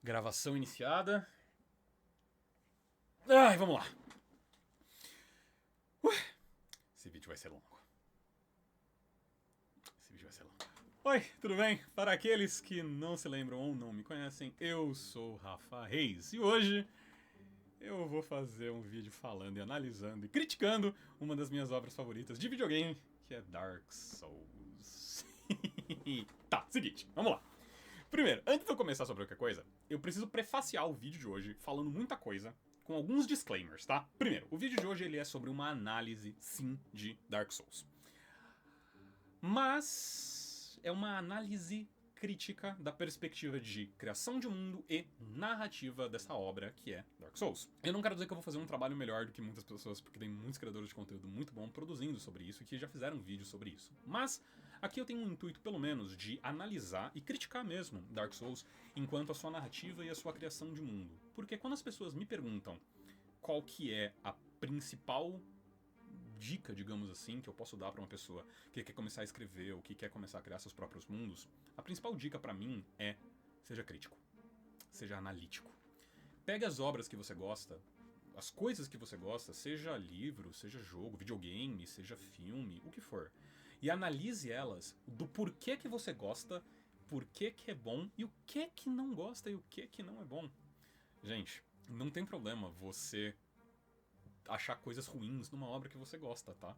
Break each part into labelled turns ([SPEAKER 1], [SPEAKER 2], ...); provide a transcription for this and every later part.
[SPEAKER 1] Gravação iniciada. Ai, vamos lá. Esse vídeo vai ser longo. Oi, tudo bem? Para aqueles que não se lembram ou não me conhecem, eu sou Rafa Reis e hoje eu vou fazer um vídeo falando e analisando e criticando uma das minhas obras favoritas de videogame, que é Dark Souls. Tá, seguinte, vamos lá. Primeiro, antes de eu começar sobre qualquer coisa, eu preciso prefaciar o vídeo de hoje falando muita coisa, com alguns disclaimers, tá? Primeiro, o vídeo de hoje ele é sobre uma análise, sim, de Dark Souls. Mas é uma análise crítica da perspectiva de criação de mundo e narrativa dessa obra que é Dark Souls. Eu não quero dizer que eu vou fazer um trabalho melhor do que muitas pessoas, porque tem muitos criadores de conteúdo muito bom produzindo sobre isso e que já fizeram vídeos sobre isso. Mas aqui eu tenho um intuito, pelo menos, de analisar e criticar mesmo Dark Souls enquanto a sua narrativa e a sua criação de mundo. Porque quando as pessoas me perguntam qual que é a principal dica, digamos assim, que eu posso dar para uma pessoa que quer começar a escrever ou que quer começar a criar seus próprios mundos, a principal dica para mim é: seja crítico, seja analítico. Pegue as obras que você gosta, as coisas que você gosta, seja livro, seja jogo, videogame, seja filme, o que for, e analise elas do porquê que você gosta, porquê que é bom e o que não gosta e o que não é bom. Gente, não tem problema você achar coisas ruins numa obra que você gosta, tá?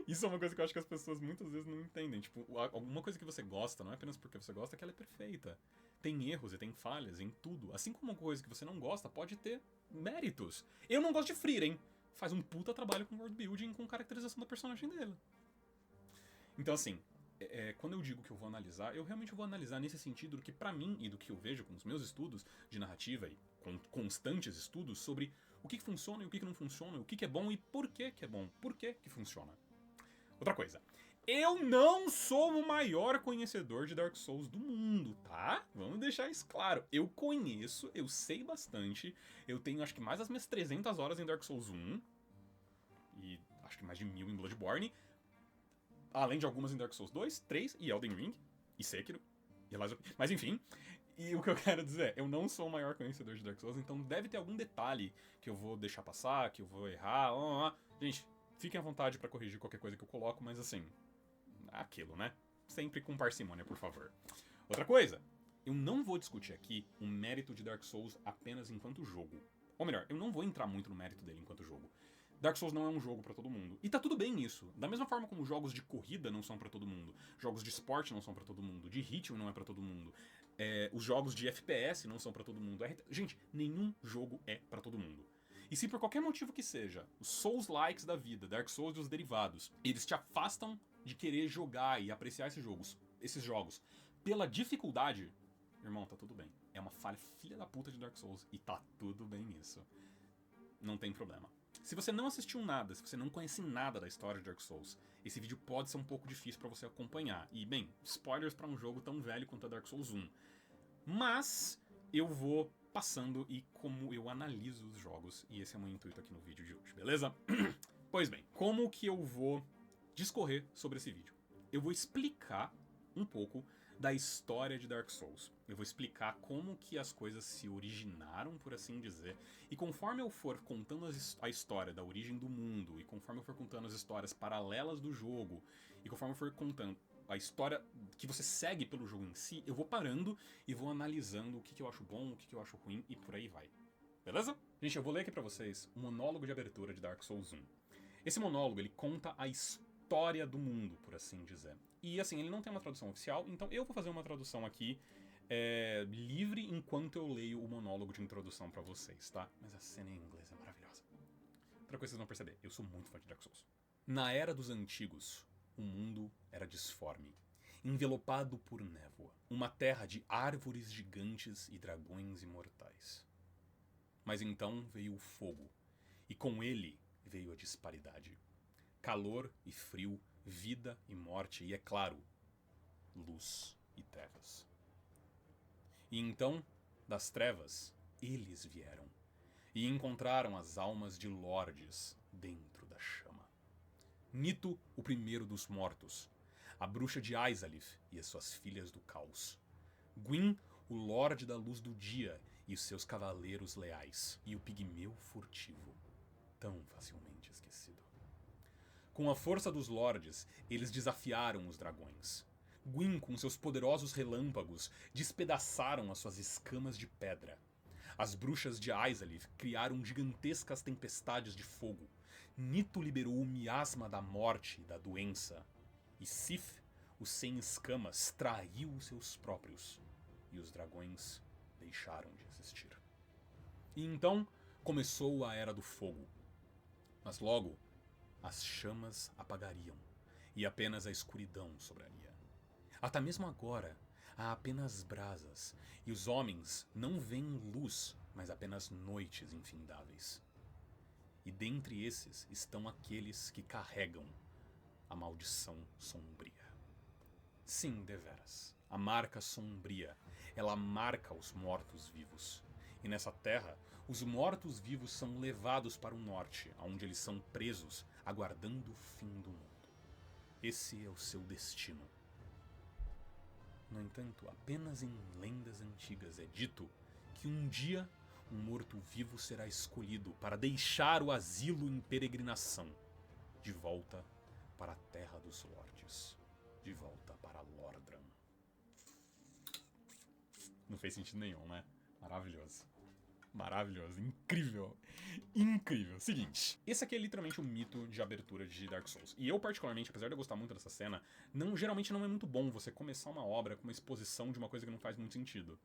[SPEAKER 1] Isso é uma coisa que eu acho que as pessoas muitas vezes não entendem. Tipo, alguma coisa que você gosta, não é apenas porque você gosta que ela é perfeita. Tem erros e tem falhas em tudo. Assim como uma coisa que você não gosta pode ter méritos. Eu não gosto de Frieren. Faz um puta trabalho com world building, com caracterização do personagem dele. Então, assim, quando eu digo que eu vou analisar, eu realmente vou analisar nesse sentido do que pra mim e do que eu vejo com os meus estudos de narrativa e com constantes estudos sobre o que funciona e o que não funciona, o que é bom e por que é bom, por que funciona. Outra coisa, eu não sou o maior conhecedor de Dark Souls do mundo, tá? Vamos deixar isso claro. Eu conheço, eu sei bastante, eu tenho acho que mais das minhas 300 horas em Dark Souls 1 e acho que mais de 1000 em Bloodborne, além de algumas em Dark Souls 2, 3 e Elden Ring e Sekiro. Mas enfim, e o que eu quero dizer é, eu não sou o maior conhecedor de Dark Souls, então deve ter algum detalhe que eu vou deixar passar, que eu vou errar. Gente, fiquem à vontade pra corrigir qualquer coisa que eu coloco, mas assim, aquilo, né? Sempre com parcimônia, por favor. Outra coisa, eu não vou discutir aqui o mérito de Dark Souls apenas enquanto jogo. Ou melhor, eu não vou entrar muito no mérito dele enquanto jogo. Dark Souls não é um jogo pra todo mundo. E tá tudo bem isso. Da mesma forma como jogos de corrida não são pra todo mundo, jogos de esporte não são pra todo mundo, de ritmo não é pra todo mundo, os jogos de FPS não são pra todo mundo. Gente, nenhum jogo é pra todo mundo. E se por qualquer motivo que seja, os Souls-likes da vida, Dark Souls e os derivados, eles te afastam de querer jogar e apreciar esses jogos pela dificuldade, irmão, tá tudo bem. É uma falha filha da puta de Dark Souls e tá tudo bem isso. Não tem problema. Se você não assistiu nada, se você não conhece nada da história de Dark Souls, esse vídeo pode ser um pouco difícil pra você acompanhar. E, bem, spoilers pra um jogo tão velho quanto a Dark Souls 1. Mas eu vou passando e como eu analiso os jogos, e esse é o meu intuito aqui no vídeo de hoje, beleza? Pois bem, como que eu vou discorrer sobre esse vídeo? Eu vou explicar um pouco da história de Dark Souls. Eu vou explicar como que as coisas se originaram, por assim dizer, e conforme eu for contando a história da origem do mundo, e conforme eu for contando as histórias paralelas do jogo, e conforme eu for contando a história que você segue pelo jogo em si, eu vou parando e vou analisando o que eu acho bom, o que eu acho ruim, e por aí vai. Beleza? Gente, eu vou ler aqui pra vocês o monólogo de abertura de Dark Souls 1. Esse monólogo, ele conta a história do mundo, por assim dizer. E assim, ele não tem uma tradução oficial, então eu vou fazer uma tradução aqui livre enquanto eu leio o monólogo de introdução pra vocês, tá? Mas a cena em inglês é maravilhosa. Outra coisa que vocês vão perceber, eu sou muito fã de Dark Souls. Na Era dos Antigos, o mundo era disforme, envelopado por névoa, uma terra de árvores gigantes e dragões imortais. Mas então veio o fogo, e com ele veio a disparidade. Calor e frio, vida e morte, e é claro, luz e trevas. E então, das trevas, eles vieram, e encontraram as almas de lordes dentro da chama. Nito, o primeiro dos mortos, a bruxa de Izalith e as suas filhas do caos. Gwyn, o Lorde da Luz do Dia e os seus cavaleiros leais, e o pigmeu furtivo, tão facilmente esquecido. Com a força dos lordes, eles desafiaram os dragões. Gwyn, com seus poderosos relâmpagos, despedaçaram as suas escamas de pedra. As bruxas de Izalith criaram gigantescas tempestades de fogo. Nito liberou o miasma da morte e da doença. E Sif, o sem escamas, traiu os seus próprios. E os dragões deixaram de existir. E então começou a Era do Fogo. Mas logo, as chamas apagariam, e apenas a escuridão sobraria. Até mesmo agora, há apenas brasas, e os homens não veem luz, mas apenas noites infindáveis. E dentre esses estão aqueles que carregam a maldição sombria. Sim, deveras, a marca sombria, ela marca os mortos-vivos. E nessa terra, os mortos-vivos são levados para o norte, onde eles são presos, aguardando o fim do mundo. Esse é o seu destino. No entanto, apenas em lendas antigas é dito que um dia um morto-vivo será escolhido para deixar o asilo em peregrinação, de volta para a Terra dos Lordes, de volta para Lordran. Não fez sentido nenhum, né? Maravilhoso. Maravilhoso, incrível, incrível. Seguinte, esse aqui é literalmente o mito de abertura de Dark Souls. E eu particularmente, apesar de eu gostar muito dessa cena, geralmente não é muito bom você começar uma obra com uma exposição de uma coisa que não faz muito sentido.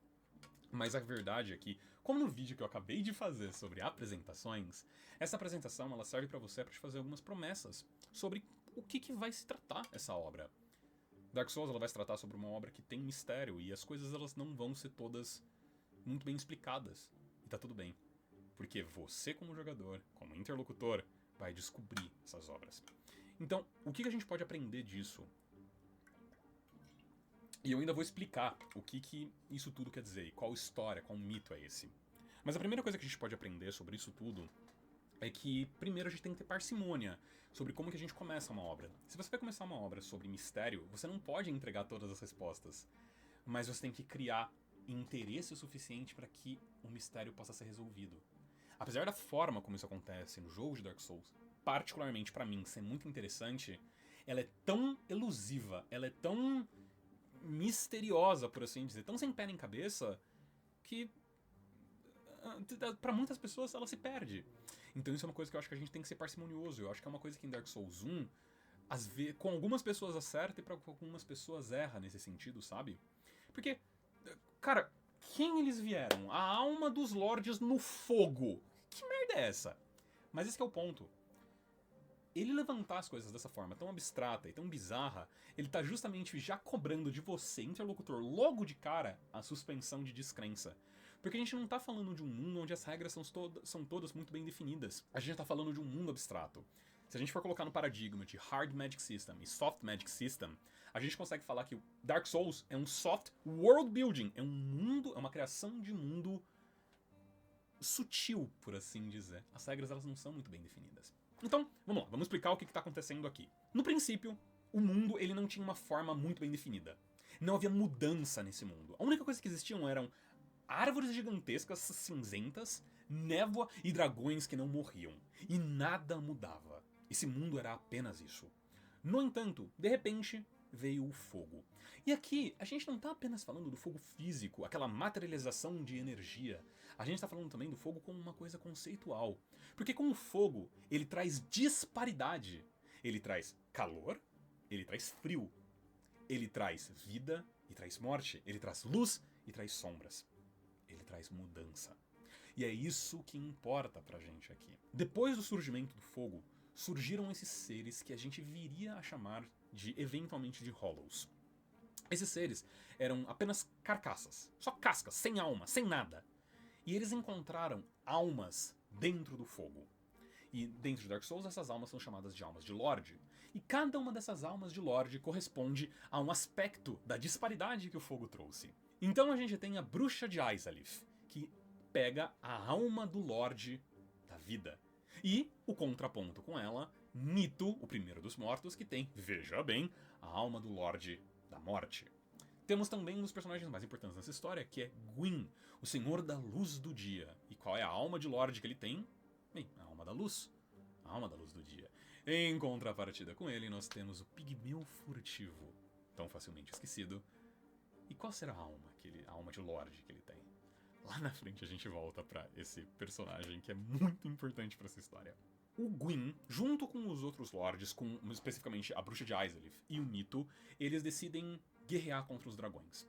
[SPEAKER 1] Mas a verdade é que, como no vídeo que eu acabei de fazer sobre apresentações, essa apresentação ela serve pra você para te fazer algumas promessas sobre o que vai se tratar essa obra. Dark Souls ela vai se tratar sobre uma obra que tem mistério e as coisas elas não vão ser todas muito bem explicadas. E tá tudo bem, porque você como jogador, como interlocutor, vai descobrir essas obras. Então, o que a gente pode aprender disso? E eu ainda vou explicar o que isso tudo quer dizer, e qual história, qual mito é esse. Mas a primeira coisa que a gente pode aprender sobre isso tudo é que, primeiro, a gente tem que ter parcimônia sobre como que a gente começa uma obra. Se você vai começar uma obra sobre mistério, você não pode entregar todas as respostas, mas você tem que criar interesse o suficiente para que o mistério possa ser resolvido. Apesar da forma como isso acontece no jogo de Dark Souls, particularmente pra mim ser muito interessante, ela é tão elusiva, ela é tão misteriosa, por assim dizer, tão sem pé nem cabeça, que pra muitas pessoas ela se perde. Então isso é uma coisa que eu acho que a gente tem que ser parcimonioso. Eu acho que é uma coisa que em Dark Souls 1, com algumas pessoas acerta e pra algumas pessoas erra nesse sentido, sabe? Porque cara, quem eles vieram? A alma dos lordes no fogo. Que merda é essa? Mas esse que é o ponto. Ele levantar as coisas dessa forma tão abstrata e tão bizarra, ele tá justamente já cobrando de você, interlocutor, logo de cara, a suspensão de descrença. Porque a gente não tá falando de um mundo onde as regras são todas muito bem definidas. A gente tá falando de um mundo abstrato. Se a gente for colocar no paradigma de Hard Magic System e Soft Magic System, a gente consegue falar que o Dark Souls é um soft world building, é um mundo, é uma criação de mundo sutil, por assim dizer. As regras elas não são muito bem definidas. Então, vamos lá, vamos explicar o que está acontecendo aqui. No princípio, o mundo ele não tinha uma forma muito bem definida. Não havia mudança nesse mundo. A única coisa que existiam eram árvores gigantescas cinzentas, névoa e dragões que não morriam. E nada mudava. Esse mundo era apenas isso. No entanto, de repente, veio o fogo. E aqui, a gente não está apenas falando do fogo físico, aquela materialização de energia. A gente está falando também do fogo como uma coisa conceitual. Porque com o fogo, ele traz disparidade. Ele traz calor, ele traz frio. Ele traz vida e traz morte. Ele traz luz e traz sombras. Ele traz mudança. E é isso que importa pra gente aqui. Depois do surgimento do fogo, surgiram esses seres que a gente viria a chamar de, eventualmente, de Hollows. Esses seres eram apenas carcaças, só cascas, sem alma, sem nada. E eles encontraram almas dentro do fogo. E dentro de Dark Souls, essas almas são chamadas de almas de Lorde. E cada uma dessas almas de Lorde corresponde a um aspecto da disparidade que o fogo trouxe. Então a gente tem a bruxa de Izalith, que pega a alma do Lorde da vida. E o contraponto com ela, Nito, o primeiro dos mortos, que tem, veja bem, a alma do Lorde da morte. Temos também um dos personagens mais importantes nessa história, que é Gwyn, o Senhor da Luz do Dia. E qual é a alma de Lorde que ele tem? Bem, a alma da luz. A alma da luz do dia. Em contrapartida com ele, nós temos o Pigmeu Furtivo, tão facilmente esquecido. E qual será a alma de Lorde que ele tem? Lá na frente a gente volta pra esse personagem que é muito importante pra essa história. O Gwyn, junto com os outros lords, com especificamente a Bruxa de Izalith e o Nito, eles decidem guerrear contra os dragões.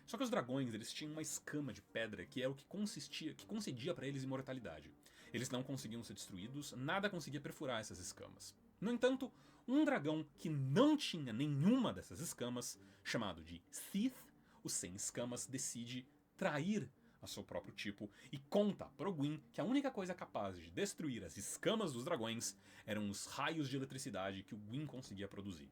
[SPEAKER 1] Só que os dragões, eles tinham uma escama de pedra que é o que concedia pra eles imortalidade. Eles não conseguiam ser destruídos, nada conseguia perfurar essas escamas. No entanto, um dragão que não tinha nenhuma dessas escamas, chamado de Sith, o Sem Escamas, decide trair a seu próprio tipo e conta pro Gwyn que a única coisa capaz de destruir as escamas dos dragões eram os raios de eletricidade que o Gwyn conseguia produzir.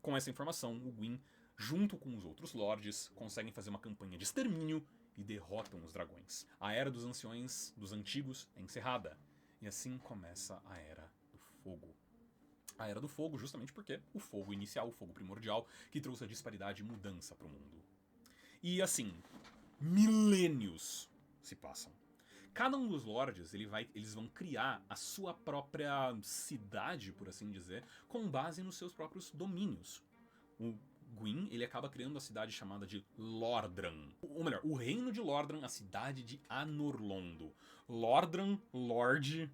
[SPEAKER 1] Com essa informação, o Gwyn, junto com os outros lords, conseguem fazer uma campanha de extermínio e derrotam os dragões. A Era dos Anciões, dos Antigos, é encerrada, e assim começa a Era do Fogo. A Era do Fogo justamente porque o fogo inicial, o fogo primordial, que trouxe a disparidade e mudança para o mundo. E assim, milênios se passam. Cada um dos lords, eles vão criar a sua própria cidade, por assim dizer, com base nos seus próprios domínios. O Gwyn, ele acaba criando a cidade chamada de Lordran. Ou melhor, o reino de Lordran, a cidade de Anorlondo. Lordran, Lorde...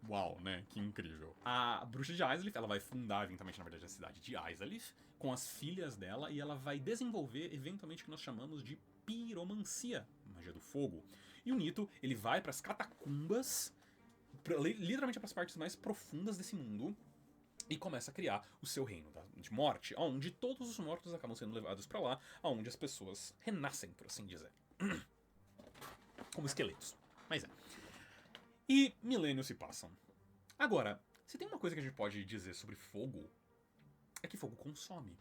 [SPEAKER 1] Uau, né? Que incrível. A Bruxa de Izalith, ela vai fundar eventualmente, na verdade, a cidade de Izalith, com as filhas dela, e ela vai desenvolver eventualmente o que nós chamamos de piromancia, magia do fogo. E o Nito, ele vai para as catacumbas, literalmente para as partes mais profundas desse mundo, e começa a criar o seu reino de morte, onde todos os mortos acabam sendo levados para lá, onde as pessoas renascem, por assim dizer. Como esqueletos. Mas é. E milênios se passam. Agora, se tem uma coisa que a gente pode dizer sobre fogo, é que fogo consome.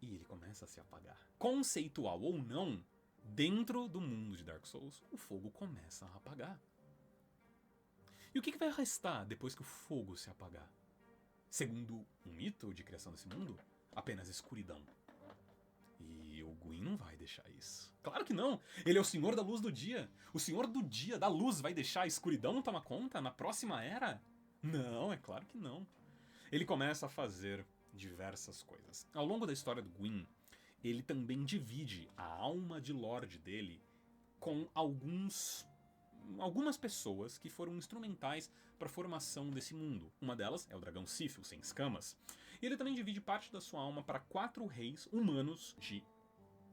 [SPEAKER 1] E ele começa a se apagar. Conceitual ou não, dentro do mundo de Dark Souls, o fogo começa a apagar. E o que vai restar depois que o fogo se apagar? Segundo um mito de criação desse mundo, apenas escuridão. E o Gwyn não vai deixar isso. Claro que não! Ele é o Senhor da Luz do Dia. O Senhor do Dia, da Luz, vai deixar a escuridão tomar conta na próxima era? Não, é claro que não. Ele começa a fazer diversas coisas. Ao longo da história do Gwyn, ele também divide a alma de Lorde dele com algumas pessoas que foram instrumentais para a formação desse mundo. Uma delas é o dragão Sif, o Sem Escamas. E ele também divide parte da sua alma para 4 reis humanos de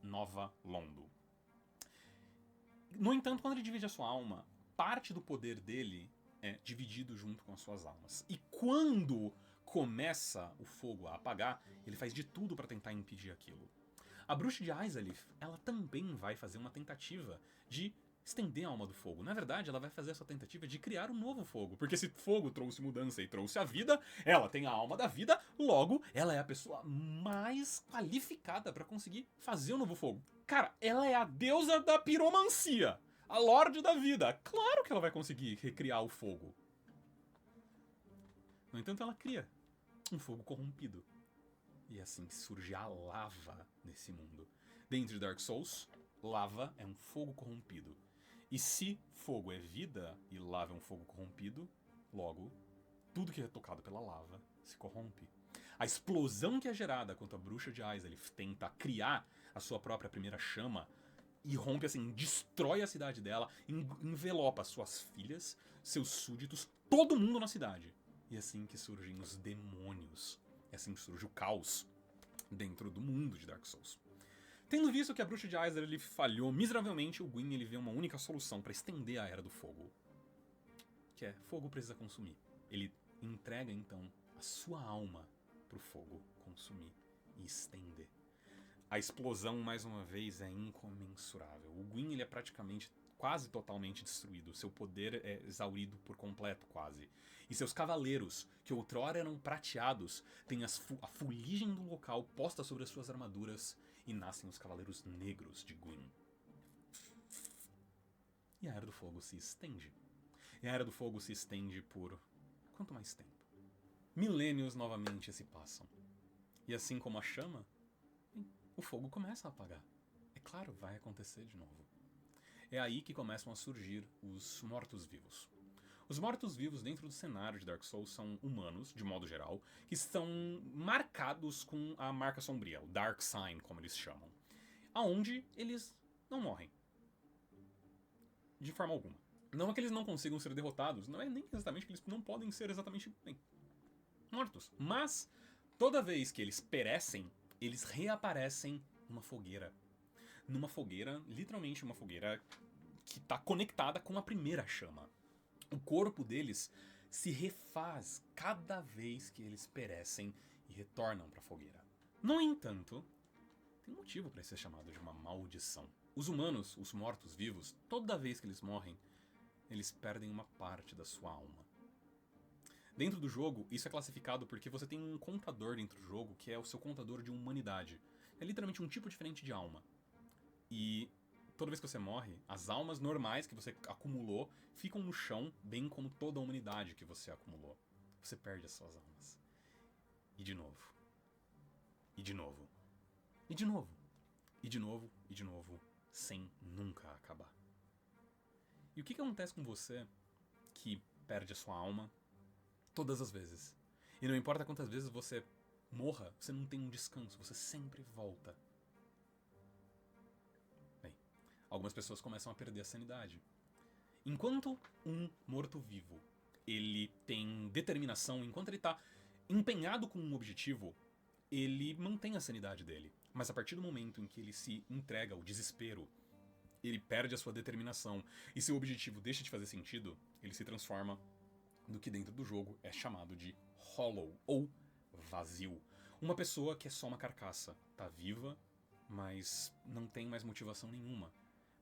[SPEAKER 1] Nova Londo. No entanto, quando ele divide a sua alma, parte do poder dele é dividido junto com as suas almas. E quando começa o fogo a apagar, ele faz de tudo para tentar impedir aquilo. A Bruxa de Izalith, ela também vai fazer uma tentativa de estender a alma do fogo. Na verdade, ela vai fazer essa tentativa de criar um novo fogo. Porque se fogo trouxe mudança e trouxe a vida, ela tem a alma da vida, logo, ela é a pessoa mais qualificada para conseguir fazer o novo fogo. Cara, ela é a deusa da piromancia, a Lorde da Vida. Claro que ela vai conseguir recriar o fogo. No entanto, ela cria um fogo corrompido. E é assim que surge a lava nesse mundo. Dentro de Dark Souls, lava é um fogo corrompido. E se fogo é vida e lava é um fogo corrompido, logo, tudo que é tocado pela lava se corrompe. A explosão que é gerada quando a Bruxa de Izalith tenta criar a sua própria primeira chama e rompe assim, destrói a cidade dela, envelopa suas filhas, seus súditos, todo mundo na cidade. E é assim que surgem os demônios. É assim que surge o caos dentro do mundo de Dark Souls. Tendo visto que a Bruxa de Izalith falhou miseravelmente, o Gwyn ele vê uma única solução para estender a Era do Fogo. Que é, fogo precisa consumir. Ele entrega então a sua alma pro fogo consumir e estender. A explosão, mais uma vez, é incomensurável. O Gwyn ele é praticamente quase totalmente destruído. Seu poder é exaurido por completo, quase. E seus cavaleiros, que outrora eram prateados, têm a fuligem do local posta sobre as suas armaduras e nascem os Cavaleiros Negros de Gwyn. E a Era do Fogo se estende. E a Era do Fogo se estende por quanto mais tempo? Milênios novamente se passam. E assim como a chama, o fogo começa a apagar. É claro, vai acontecer de novo. É aí que começam a surgir os mortos-vivos. Os mortos-vivos dentro do cenário de Dark Souls são humanos, de modo geral, que estão marcados com a marca sombria, o Dark Sign, como eles chamam. Aonde eles não morrem. De forma alguma. Não é que eles não consigam ser derrotados, não é nem exatamente que eles não podem ser exatamente mortos. Mas, toda vez que eles perecem, eles reaparecem numa fogueira. Numa fogueira, literalmente uma fogueira que está conectada com a primeira chama. O corpo deles se refaz cada vez que eles perecem e retornam para a fogueira. No entanto, tem um motivo para ser chamado de uma maldição. Os humanos, os mortos-vivos, toda vez que eles morrem, eles perdem uma parte da sua alma. Dentro do jogo, isso é classificado porque você tem um contador dentro do jogo que é o seu contador de humanidade. É literalmente um tipo diferente de alma. E toda vez que você morre, as almas normais que você acumulou ficam no chão, bem como toda a humanidade que você acumulou. Você perde as suas almas. E de novo. E de novo. E de novo. E de novo. E de novo. Sem nunca acabar. E o que acontece com você que perde a sua alma todas as vezes? E não importa quantas vezes você morra, você não tem um descanso, você sempre volta. Bem, algumas pessoas começam a perder a sanidade. Enquanto um morto-vivo, ele tem determinação, enquanto ele tá empenhado com um objetivo, ele mantém a sanidade dele. Mas a partir do momento em que ele se entrega ao desespero, ele perde a sua determinação e seu objetivo deixa de fazer sentido, ele se transforma no que dentro do jogo é chamado de hollow, ou vazio. Uma pessoa que é só uma carcaça, tá viva, mas não tem mais motivação nenhuma.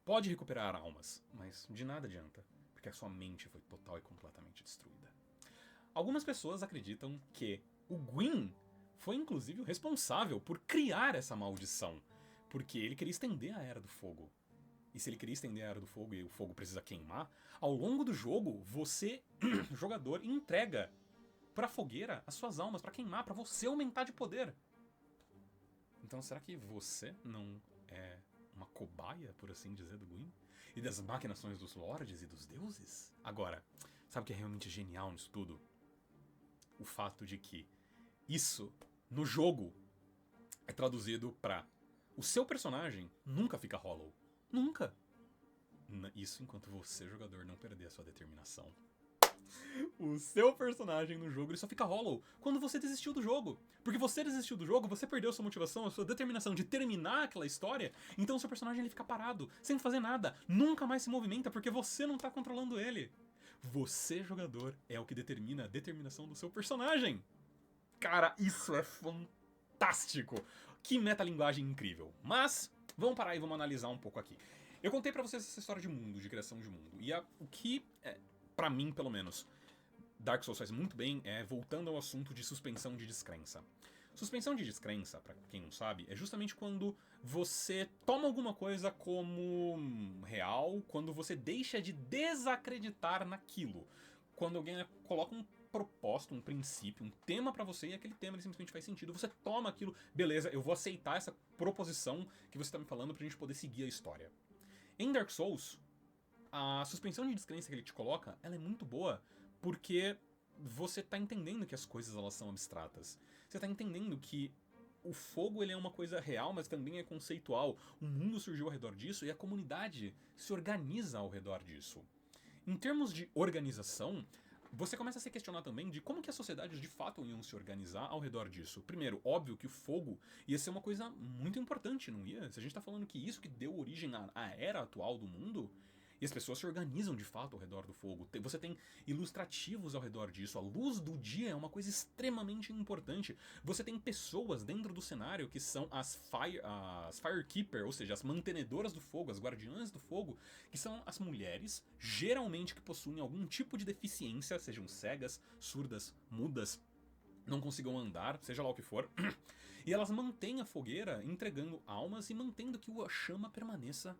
[SPEAKER 1] Pode recuperar almas, mas de nada adianta, porque a sua mente foi total e completamente destruída. Algumas pessoas acreditam que o Gwyn foi inclusive o responsável por criar essa maldição, porque ele queria estender a Era do Fogo. E se ele queria estender a Era do Fogo e o fogo precisa queimar, ao longo do jogo, você, jogador, entrega pra fogueira as suas almas pra queimar, pra você aumentar de poder. Então será que você não é uma cobaia, por assim dizer, do Gwyn? E das maquinações dos lordes e dos deuses? Agora, sabe o que é realmente genial nisso tudo? O fato de que isso, no jogo, é traduzido pra o seu personagem nunca fica hollow. Nunca. Isso enquanto você, jogador, não perder a sua determinação. O seu personagem no jogo ele só fica hollow quando você desistiu do jogo. Porque você desistiu do jogo, você perdeu a sua motivação, a sua determinação de terminar aquela história, então o seu personagem ele fica parado, sem fazer nada, nunca mais se movimenta porque você não tá controlando ele. Você, jogador, é o que determina a determinação do seu personagem. Cara, isso é fantástico. Que metalinguagem incrível. Mas vamos parar e vamos analisar um pouco aqui. Eu contei pra vocês essa história de mundo, de criação de mundo. E o que, pra mim pelo menos, Dark Souls faz muito bem é voltando ao assunto de suspensão de descrença. Suspensão de descrença, pra quem não sabe, é justamente quando você toma alguma coisa como real, quando você deixa de desacreditar naquilo. Quando alguém coloca um proposta, um princípio, um tema pra você e aquele tema ele simplesmente faz sentido. Você toma aquilo, beleza, eu vou aceitar essa proposição que você tá me falando pra gente poder seguir a história. Em Dark Souls, a suspensão de descrença que ele te coloca, ela é muito boa porque você tá entendendo que as coisas elas são abstratas. Você tá entendendo que o fogo ele é uma coisa real, mas também é conceitual. O mundo surgiu ao redor disso e a comunidade se organiza ao redor disso. Em termos de organização, você começa a se questionar também de como que as sociedades de fato iam se organizar ao redor disso. Primeiro, óbvio que o fogo ia ser uma coisa muito importante, não ia? Se a gente tá falando que isso que deu origem à era atual do mundo, e as pessoas se organizam de fato ao redor do fogo. Você tem ilustrativos ao redor disso. A luz do dia é uma coisa extremamente importante. Você tem pessoas dentro do cenário que são as Firekeeper, ou seja, as mantenedoras do fogo, as guardiãs do fogo, que são as mulheres, geralmente que possuem algum tipo de deficiência, sejam cegas, surdas, mudas, não consigam andar, seja lá o que for. E elas mantêm a fogueira entregando almas e mantendo que a chama permaneça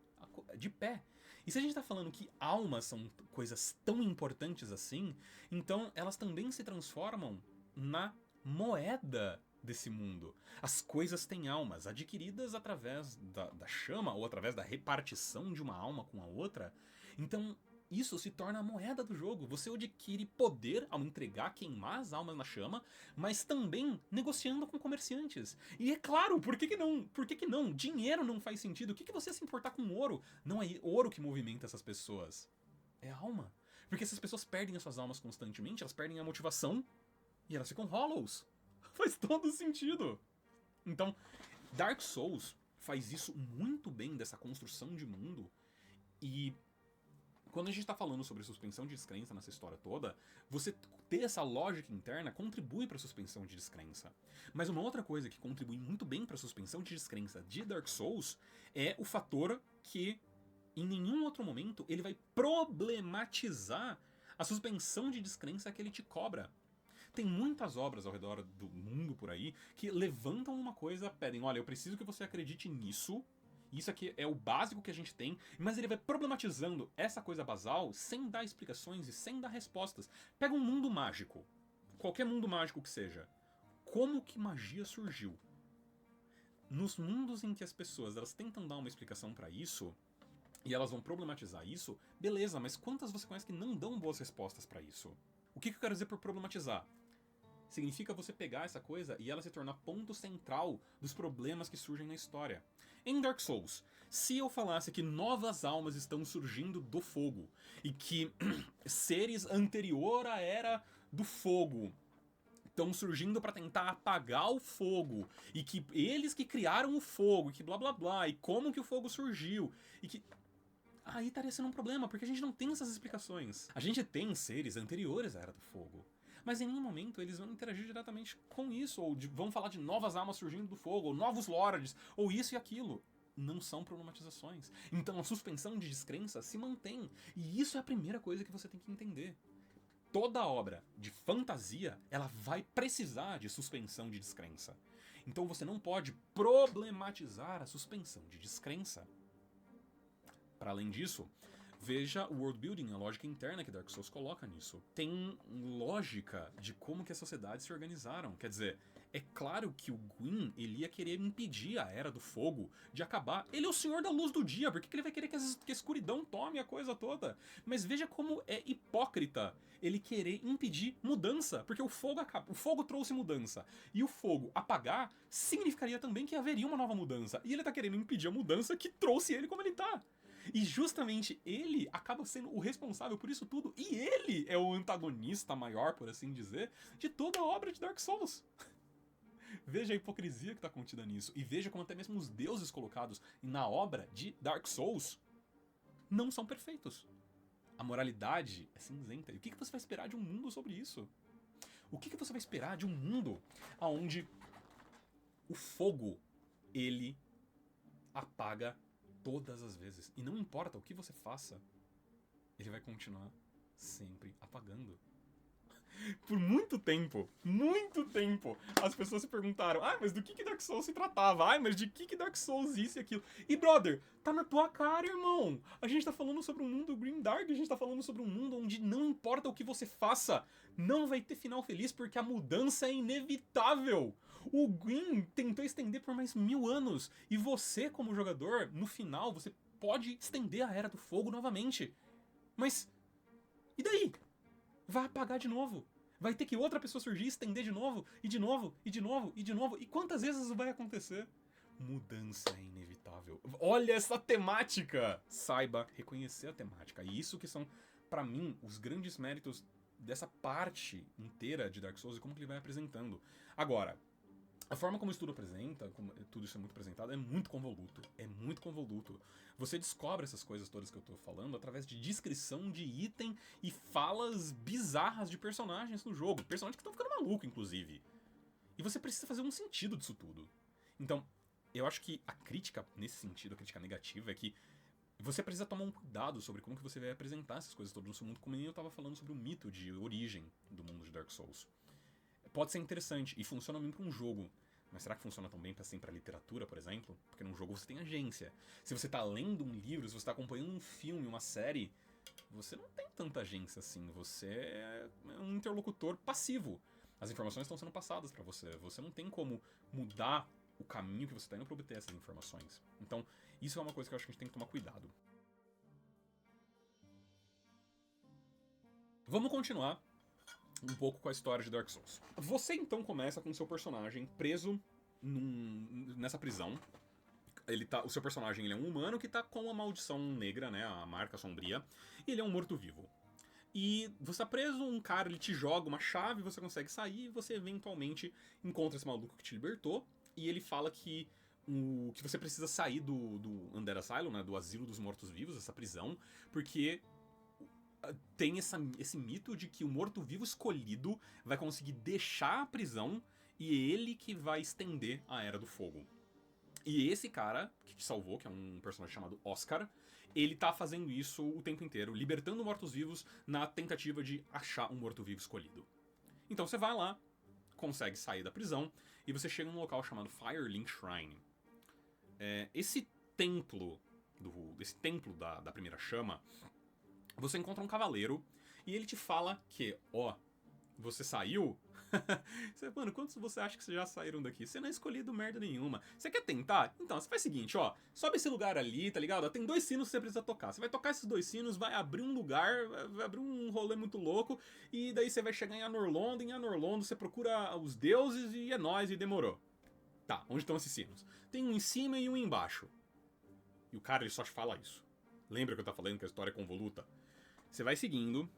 [SPEAKER 1] de pé. E se a gente tá falando que almas são coisas tão importantes assim, então elas também se transformam na moeda desse mundo. As coisas têm almas, adquiridas através da chama ou através da repartição de uma alma com a outra. Então, isso se torna a moeda do jogo. Você adquire poder ao entregar, queimar as almas na chama, mas também negociando com comerciantes. E é claro, por que não? Por que não? Dinheiro não faz sentido. O que você se importar com ouro? Não é ouro que movimenta essas pessoas. É a alma. Porque essas pessoas perdem as suas almas constantemente, elas perdem a motivação e elas ficam hollows. Faz todo sentido. Então, Dark Souls faz isso muito bem dessa construção de mundo. E quando a gente tá falando sobre suspensão de descrença nessa história toda, você ter essa lógica interna contribui pra suspensão de descrença. Mas uma outra coisa que contribui muito bem pra suspensão de descrença de Dark Souls é o fator que em nenhum outro momento ele vai problematizar a suspensão de descrença que ele te cobra. Tem muitas obras ao redor do mundo por aí que levantam uma coisa, pedem, olha, eu preciso que você acredite nisso, isso aqui é o básico que a gente tem, mas ele vai problematizando essa coisa basal sem dar explicações e sem dar respostas. Pega um mundo mágico, qualquer mundo mágico que seja. Como que magia surgiu? Nos mundos em que as pessoas elas tentam dar uma explicação pra isso, e elas vão problematizar isso, beleza, mas quantas você conhece que não dão boas respostas pra isso? O que eu quero dizer por problematizar? Significa você pegar essa coisa e ela se tornar ponto central dos problemas que surgem na história. Em Dark Souls, se eu falasse que novas almas estão surgindo do fogo e que seres anterior à era do fogo estão surgindo para tentar apagar o fogo e que eles que criaram o fogo e que blá blá blá e como que o fogo surgiu e que aí estaria sendo um problema, porque a gente não tem essas explicações. A gente tem seres anteriores à Era do Fogo, mas em nenhum momento eles vão interagir diretamente com isso, ou vão falar de novas almas surgindo do fogo, ou novos lords, ou isso e aquilo. Não são problematizações. Então a suspensão de descrença se mantém. E isso é a primeira coisa que você tem que entender. Toda obra de fantasia, ela vai precisar de suspensão de descrença. Então você não pode problematizar a suspensão de descrença. Para além disso, veja o world building, a lógica interna que Dark Souls coloca nisso. Tem lógica de como que as sociedades se organizaram. Quer dizer, é claro que o Gwyn, ele ia querer impedir a Era do Fogo de acabar. Ele é o senhor da luz do dia, por que ele vai querer que a escuridão tome a coisa toda? Mas veja como é hipócrita ele querer impedir mudança, porque o fogo acaba, o fogo trouxe mudança. E o fogo apagar significaria também que haveria uma nova mudança. E ele tá querendo impedir a mudança que trouxe ele como ele tá. E justamente ele acaba sendo o responsável por isso tudo. E ele é o antagonista maior, por assim dizer, de toda a obra de Dark Souls. Veja a hipocrisia que está contida nisso. E veja como até mesmo os deuses colocados na obra de Dark Souls não são perfeitos. A moralidade é cinzenta. E o que você vai esperar de um mundo sobre isso? O que você vai esperar de um mundo onde o fogo, ele apaga todas as vezes. E não importa o que você faça, ele vai continuar sempre apagando. Por muito tempo, as pessoas se perguntaram, mas do que Dark Souls se tratava? Mas de que Dark Souls isso e aquilo? E brother, tá na tua cara, irmão. A gente tá falando sobre um mundo grimdark, a gente tá falando sobre um mundo onde não importa o que você faça, não vai ter final feliz porque a mudança é inevitável. O Gwyn tentou estender por mais 1000 anos, e você, como jogador, no final, você pode estender a Era do Fogo novamente. Mas, e daí? Vai apagar de novo. Vai ter que outra pessoa surgir, estender de novo, e de novo, e de novo, e de novo. E quantas vezes isso vai acontecer? Mudança é inevitável. Olha essa temática! Saiba reconhecer a temática. E isso que são, pra mim, os grandes méritos dessa parte inteira de Dark Souls e como que ele vai apresentando. Agora, a forma como o estudo apresenta, como tudo isso é muito apresentado, é muito convoluto. É muito convoluto. Você descobre essas coisas todas que eu tô falando através de descrição de item e falas bizarras de personagens no jogo. Personagens que estão ficando malucos, inclusive. E você precisa fazer um sentido disso tudo. Então, eu acho que a crítica, nesse sentido, a crítica negativa, é que você precisa tomar um cuidado sobre como que você vai apresentar essas coisas todas no seu mundo, como eu tava falando sobre o mito de origem do mundo de Dark Souls. Pode ser interessante e funciona bem pra um jogo, mas será que funciona tão bem assim pra literatura, por exemplo? Porque num jogo você tem agência. Se você tá lendo um livro, se você tá acompanhando um filme, uma série, você não tem tanta agência assim. Você é um interlocutor passivo. As informações estão sendo passadas pra você. Você não tem como mudar o caminho que você tá indo pra obter essas informações. Então, isso é uma coisa que eu acho que a gente tem que tomar cuidado. Vamos continuar um pouco com a história de Dark Souls. Você então começa com o seu personagem preso nessa prisão. O seu personagem ele é um humano que tá com a maldição negra, né, a marca sombria, e ele é um morto-vivo. E você tá preso, um cara ele te joga uma chave, você consegue sair e você eventualmente encontra esse maluco que te libertou, e ele fala que você precisa sair do Undead Asylum, né, do asilo dos mortos-vivos, essa prisão, porque tem esse mito de que o morto-vivo escolhido vai conseguir deixar a prisão e é ele que vai estender a Era do Fogo. E esse cara que te salvou, que é um personagem chamado Oscar, ele tá fazendo isso o tempo inteiro, libertando mortos-vivos na tentativa de achar um morto-vivo escolhido. Então você vai lá, consegue sair da prisão e você chega num local chamado Firelink Shrine. Esse templo da primeira chama, você encontra um cavaleiro e ele te fala que, você saiu? Mano, quantos você acha que vocês já saíram daqui? Você não é escolhido merda nenhuma. Você quer tentar? Então, você faz o seguinte, sobe esse lugar ali, tá ligado? Tem 2 sinos que você precisa tocar. Você vai tocar esses 2 sinos, vai abrir um lugar, vai abrir um rolê muito louco, e daí você vai chegar em Anorlondo, você procura os deuses e é nóis, e demorou. Tá, onde estão esses sinos? Tem um em cima e um embaixo. E o cara, ele só te fala isso. Lembra que eu tava falando que a história é convoluta? Você vai seguindo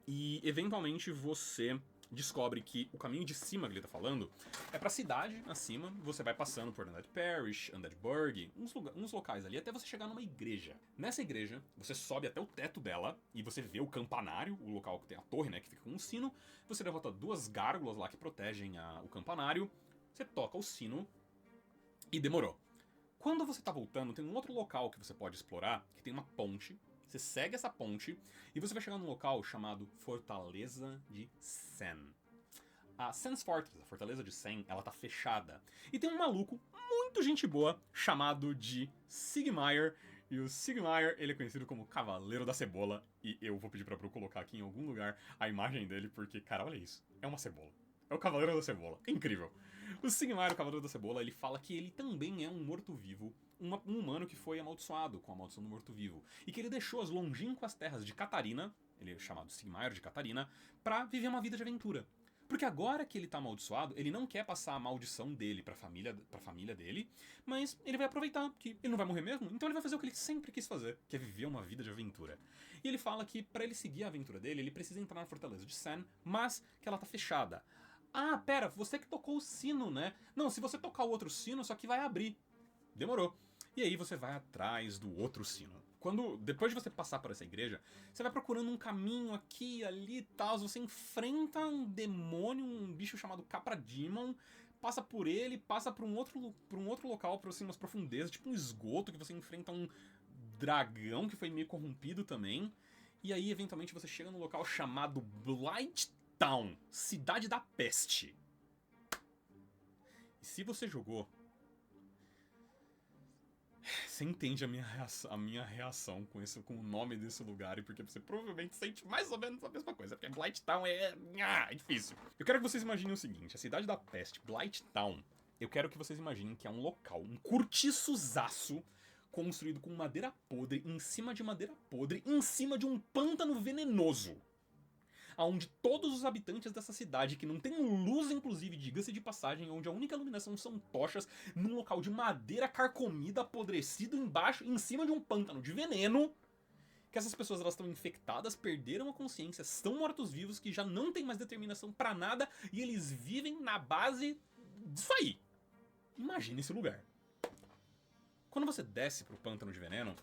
[SPEAKER 1] e, eventualmente, você descobre que o caminho de cima que ele tá falando é pra cidade acima. Você vai passando por Undead Parish, Undead Burg, uns locais ali, até você chegar numa igreja. Nessa igreja, você sobe até o teto dela e você vê o campanário, o local que tem a torre, né, que fica com um sino. Você derrota 2 gárgulas lá que protegem o campanário. Você toca o sino e demorou. Quando você tá voltando, tem um outro local que você pode explorar, que tem uma ponte. Você segue essa ponte e você vai chegar num local chamado Fortaleza de Sen. A Sen's Fortress, a Fortaleza de Sen, ela tá fechada. E tem um maluco, muito gente boa, chamado de Sigmire. E o Sigmire, ele é conhecido como Cavaleiro da Cebola. E eu vou pedir pra Bru colocar aqui em algum lugar a imagem dele, porque, cara, olha isso. É uma cebola. É o Cavaleiro da Cebola. É incrível. O Sigmar, o Cavaleiro da Cebola, ele fala que ele também é um morto-vivo, um humano que foi amaldiçoado com a maldição do morto-vivo, e que ele deixou as longínquas terras de Catarina, ele é chamado Sigmar de Catarina, pra viver uma vida de aventura. Porque agora que ele tá amaldiçoado, ele não quer passar a maldição dele pra família dele, mas ele vai aproveitar que ele não vai morrer mesmo, então ele vai fazer o que ele sempre quis fazer, que é viver uma vida de aventura. E ele fala que pra ele seguir a aventura dele, ele precisa entrar na Fortaleza de Sen, mas que ela tá fechada. Ah, pera, você que tocou o sino, né? Não, se você tocar o outro sino, só que vai abrir. Demorou. E aí você vai atrás do outro sino. Depois de você passar por essa igreja, você vai procurando um caminho aqui, ali e tal. Você enfrenta um demônio, um bicho chamado Capra Demon, passa por ele, passa por um outro local, por assim, umas profundezas, tipo um esgoto, que você enfrenta um dragão que foi meio corrompido também. E aí, eventualmente, você chega num local chamado Blight Town, Cidade da Peste. E se você jogou, você entende a minha reação com o nome desse lugar, e porque você provavelmente sente mais ou menos a mesma coisa, porque Blight Town é difícil. Eu quero que vocês imaginem o seguinte, a Cidade da Peste, Blight Town, eu quero que vocês imaginem que é um local, um cortiçozaço, construído com madeira podre, em cima de madeira podre, em cima de um pântano venenoso. Onde todos os habitantes dessa cidade, que não tem luz, inclusive, diga-se de passagem, onde a única iluminação são tochas, num local de madeira carcomida, apodrecido embaixo, em cima de um pântano de veneno, que essas pessoas elas estão infectadas, perderam a consciência, são mortos-vivos, que já não tem mais determinação pra nada, e eles vivem na base disso aí. Imagina esse lugar. Quando você desce pro pântano de veneno,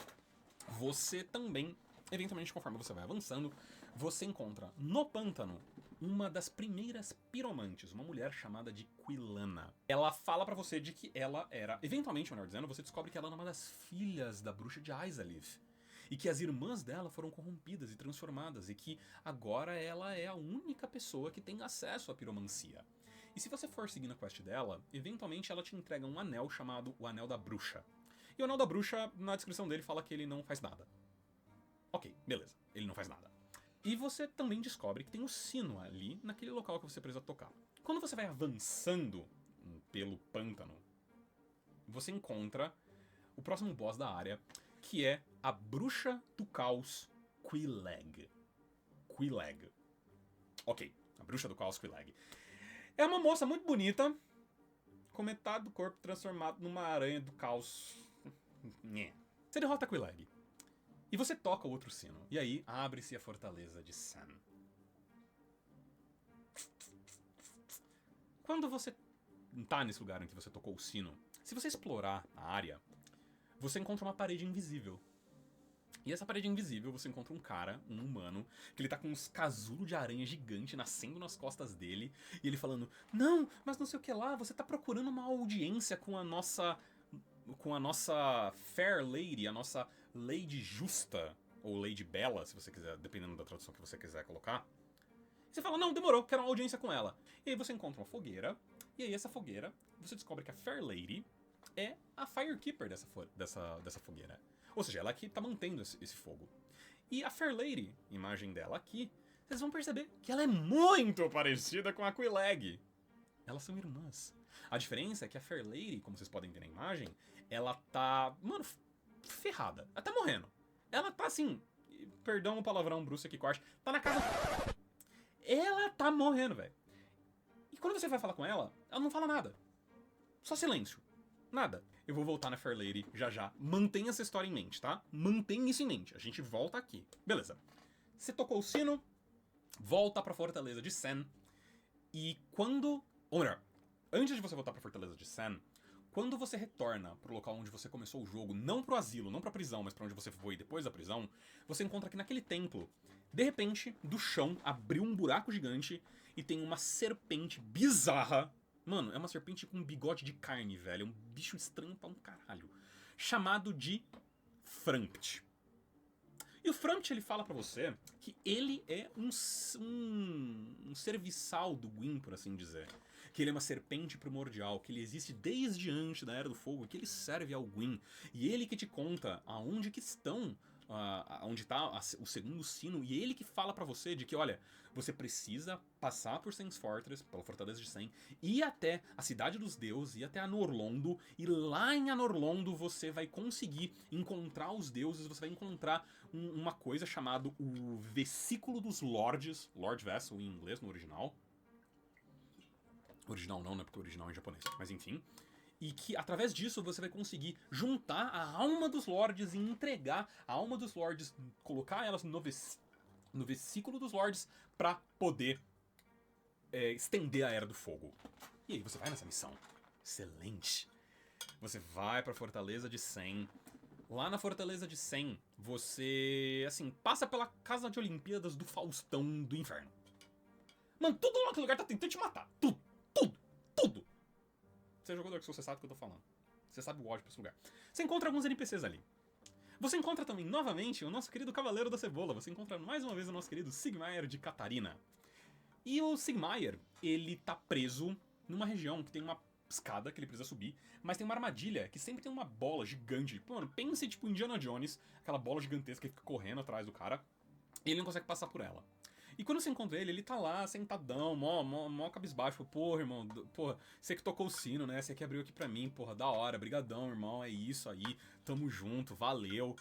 [SPEAKER 1] você também, eventualmente, conforme você vai avançando, você encontra no pântano uma das primeiras piromantes, uma mulher chamada de Quilana. Ela fala pra você de que ela era, eventualmente, melhor dizendo, você descobre que ela era uma das filhas da bruxa de Izalith. E que as irmãs dela foram corrompidas e transformadas, e que agora ela é a única pessoa que tem acesso à piromancia. E se você for seguindo a quest dela, eventualmente ela te entrega um anel chamado o Anel da Bruxa. E o Anel da Bruxa, na descrição dele, fala que ele não faz nada. Ok, beleza, ele não faz nada. E você também descobre que tem um sino ali, naquele local que você precisa tocar. Quando você vai avançando pelo pântano, você encontra o próximo boss da área, que é a Bruxa do Caos Quelaag. Quelaag. Ok, a Bruxa do Caos Quelaag. É uma moça muito bonita, com metade do corpo transformado numa aranha do caos. Você derrota a Quelaag. E você toca o outro sino. E aí abre-se a fortaleza de Sen. Quando você tá nesse lugar em que você tocou o sino, se você explorar a área, você encontra uma parede invisível. E essa parede invisível, você encontra um cara, um humano, que ele tá com uns casulos de aranha gigante nascendo nas costas dele, e ele falando, não, mas não sei o que lá, você tá procurando uma audiência com a nossa Fair Lady, a nossa Lady Justa, ou Lady Bela, se você quiser, dependendo da tradução que você quiser colocar. E você fala, não, demorou, quero uma audiência com ela. E aí você encontra uma fogueira, e aí essa fogueira, você descobre que a Fair Lady é a Firekeeper dessa fogueira. Ou seja, ela que tá mantendo esse fogo. E a Fair Lady, imagem dela aqui, vocês vão perceber que ela é muito parecida com a Quelaag. Elas são irmãs. A diferença é que a Fair Lady, como vocês podem ver na imagem, ela tá, mano, ferrada. Ela tá morrendo. Ela tá assim, perdão o palavrão Bruce aqui, corte, tá na casa. Ela tá morrendo, velho. E quando você vai falar com ela, ela não fala nada. Só silêncio. Nada. Eu vou voltar na Fair Lady já. Mantenha essa história em mente, tá? Mantenha isso em mente. A gente volta aqui. Beleza. Você tocou o sino, volta pra Fortaleza de Sen. E quando... Ou melhor, antes de você voltar pra Fortaleza de Sen, quando você retorna pro local onde você começou o jogo, não pro asilo, não pra prisão, mas pra onde você foi depois da prisão, você encontra que naquele templo, de repente, do chão, abriu um buraco gigante e tem uma serpente bizarra. Mano, é uma serpente com um bigode de carne, velho. É um bicho estranho pra um caralho. Chamado de Frampt. E o Frampt, ele fala pra você que ele é um serviçal do Gwyn, por assim dizer. Que ele é uma serpente primordial, que ele existe desde antes da Era do Fogo, que ele serve ao Gwyn. E ele que te conta aonde que estão... onde tá o segundo sino, e ele que fala pra você de que, olha, você precisa passar por Sen's Fortress, pela Fortaleza de Sen, ir até a Cidade dos Deuses, ir até Anorlondo, e lá em Anorlondo você vai conseguir encontrar os deuses, você vai encontrar uma coisa chamada o Vesículo dos Lords, Lord Vessel em inglês, no original. Original não, né, porque o original é em japonês, mas enfim. E que, através disso, você vai conseguir juntar a alma dos Lords e entregar a alma dos Lords, colocar elas no Vesículo dos Lords pra poder estender a Era do Fogo. E aí você vai nessa missão. Excelente. Você vai pra Fortaleza de Sen. Lá na Fortaleza de Sen, você, assim, passa pela Casa de Olimpíadas do Faustão do Inferno. Mano, tudo naquele lugar tá tentando te matar. Tudo. Você é jogador que você sabe o que eu tô falando. Você sabe o ódio pra esse lugar. Você encontra alguns NPCs ali. Você encontra também, novamente, o nosso querido Cavaleiro da Cebola. Você encontra mais uma vez o nosso querido Sigmar de Catarina. E o Sigmar, ele tá preso numa região que tem uma escada que ele precisa subir, mas tem uma armadilha que sempre tem uma bola gigante. Mano, pense tipo Indiana Jones, aquela bola gigantesca que fica correndo atrás do cara, e ele não consegue passar por ela. E quando você encontra ele, ele tá lá, sentadão, mó cabisbaixo. Porra, irmão, porra, você que tocou o sino, né? Você que abriu aqui pra mim, porra, da hora, brigadão, irmão, é isso aí, tamo junto, valeu.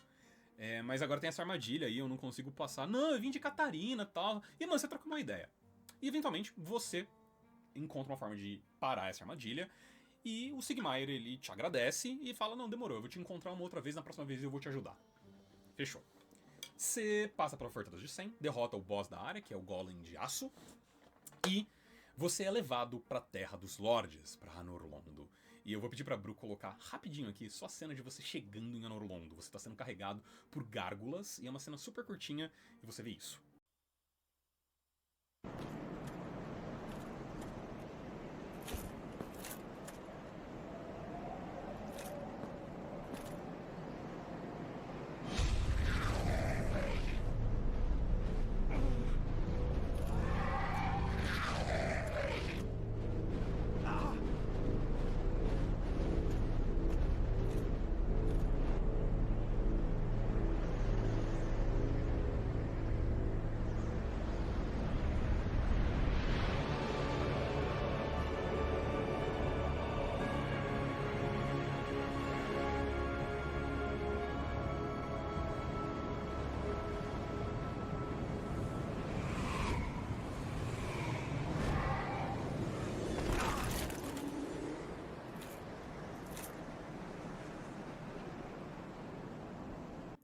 [SPEAKER 1] Mas agora tem essa armadilha aí, eu não consigo passar. Não, eu vim de Catarina e tal. E, mano, você troca uma ideia. E, eventualmente, você encontra uma forma de parar essa armadilha. E o Sigmar, ele te agradece e fala, não, demorou, eu vou te encontrar uma outra vez, na próxima vez eu vou te ajudar. Fechou. Você passa pela Fortaleza de Sen, derrota o boss da área, que é o Golem de Aço, e você é levado pra Terra dos Lords, pra Anorlondo. E eu vou pedir pra Bru colocar rapidinho aqui só a cena de você chegando em Anorlondo. Você tá sendo carregado por gárgulas, e é uma cena super curtinha, e você vê isso.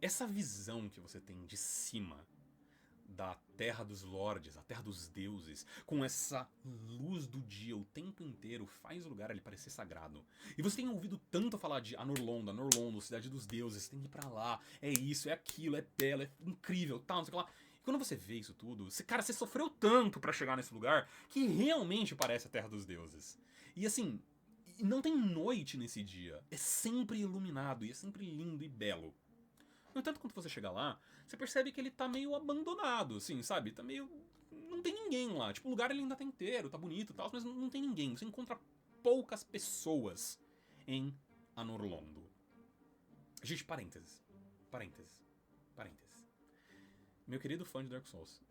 [SPEAKER 1] essa visão que você tem de cima da Terra dos Lordes, a Terra dos Deuses, com essa luz do dia o tempo inteiro, faz o lugar ali parecer sagrado. E você tem ouvido tanto falar de Anor Londo, Cidade dos Deuses, você tem que ir pra lá, é isso, é aquilo, é belo, é incrível, tal, não sei o que lá. E quando você vê isso tudo, você sofreu tanto pra chegar nesse lugar que realmente parece a Terra dos Deuses. E assim, não tem noite nesse dia, é sempre iluminado e é sempre lindo e belo. No entanto, quando você chega lá, você percebe que ele tá meio abandonado, assim, sabe? Tá meio... Não tem ninguém lá. Tipo, o lugar ele ainda tá inteiro, tá bonito e tal, mas não tem ninguém. Você encontra poucas pessoas em Anor Londo. Gente, parênteses. Parênteses. Meu querido fã de Dark Souls,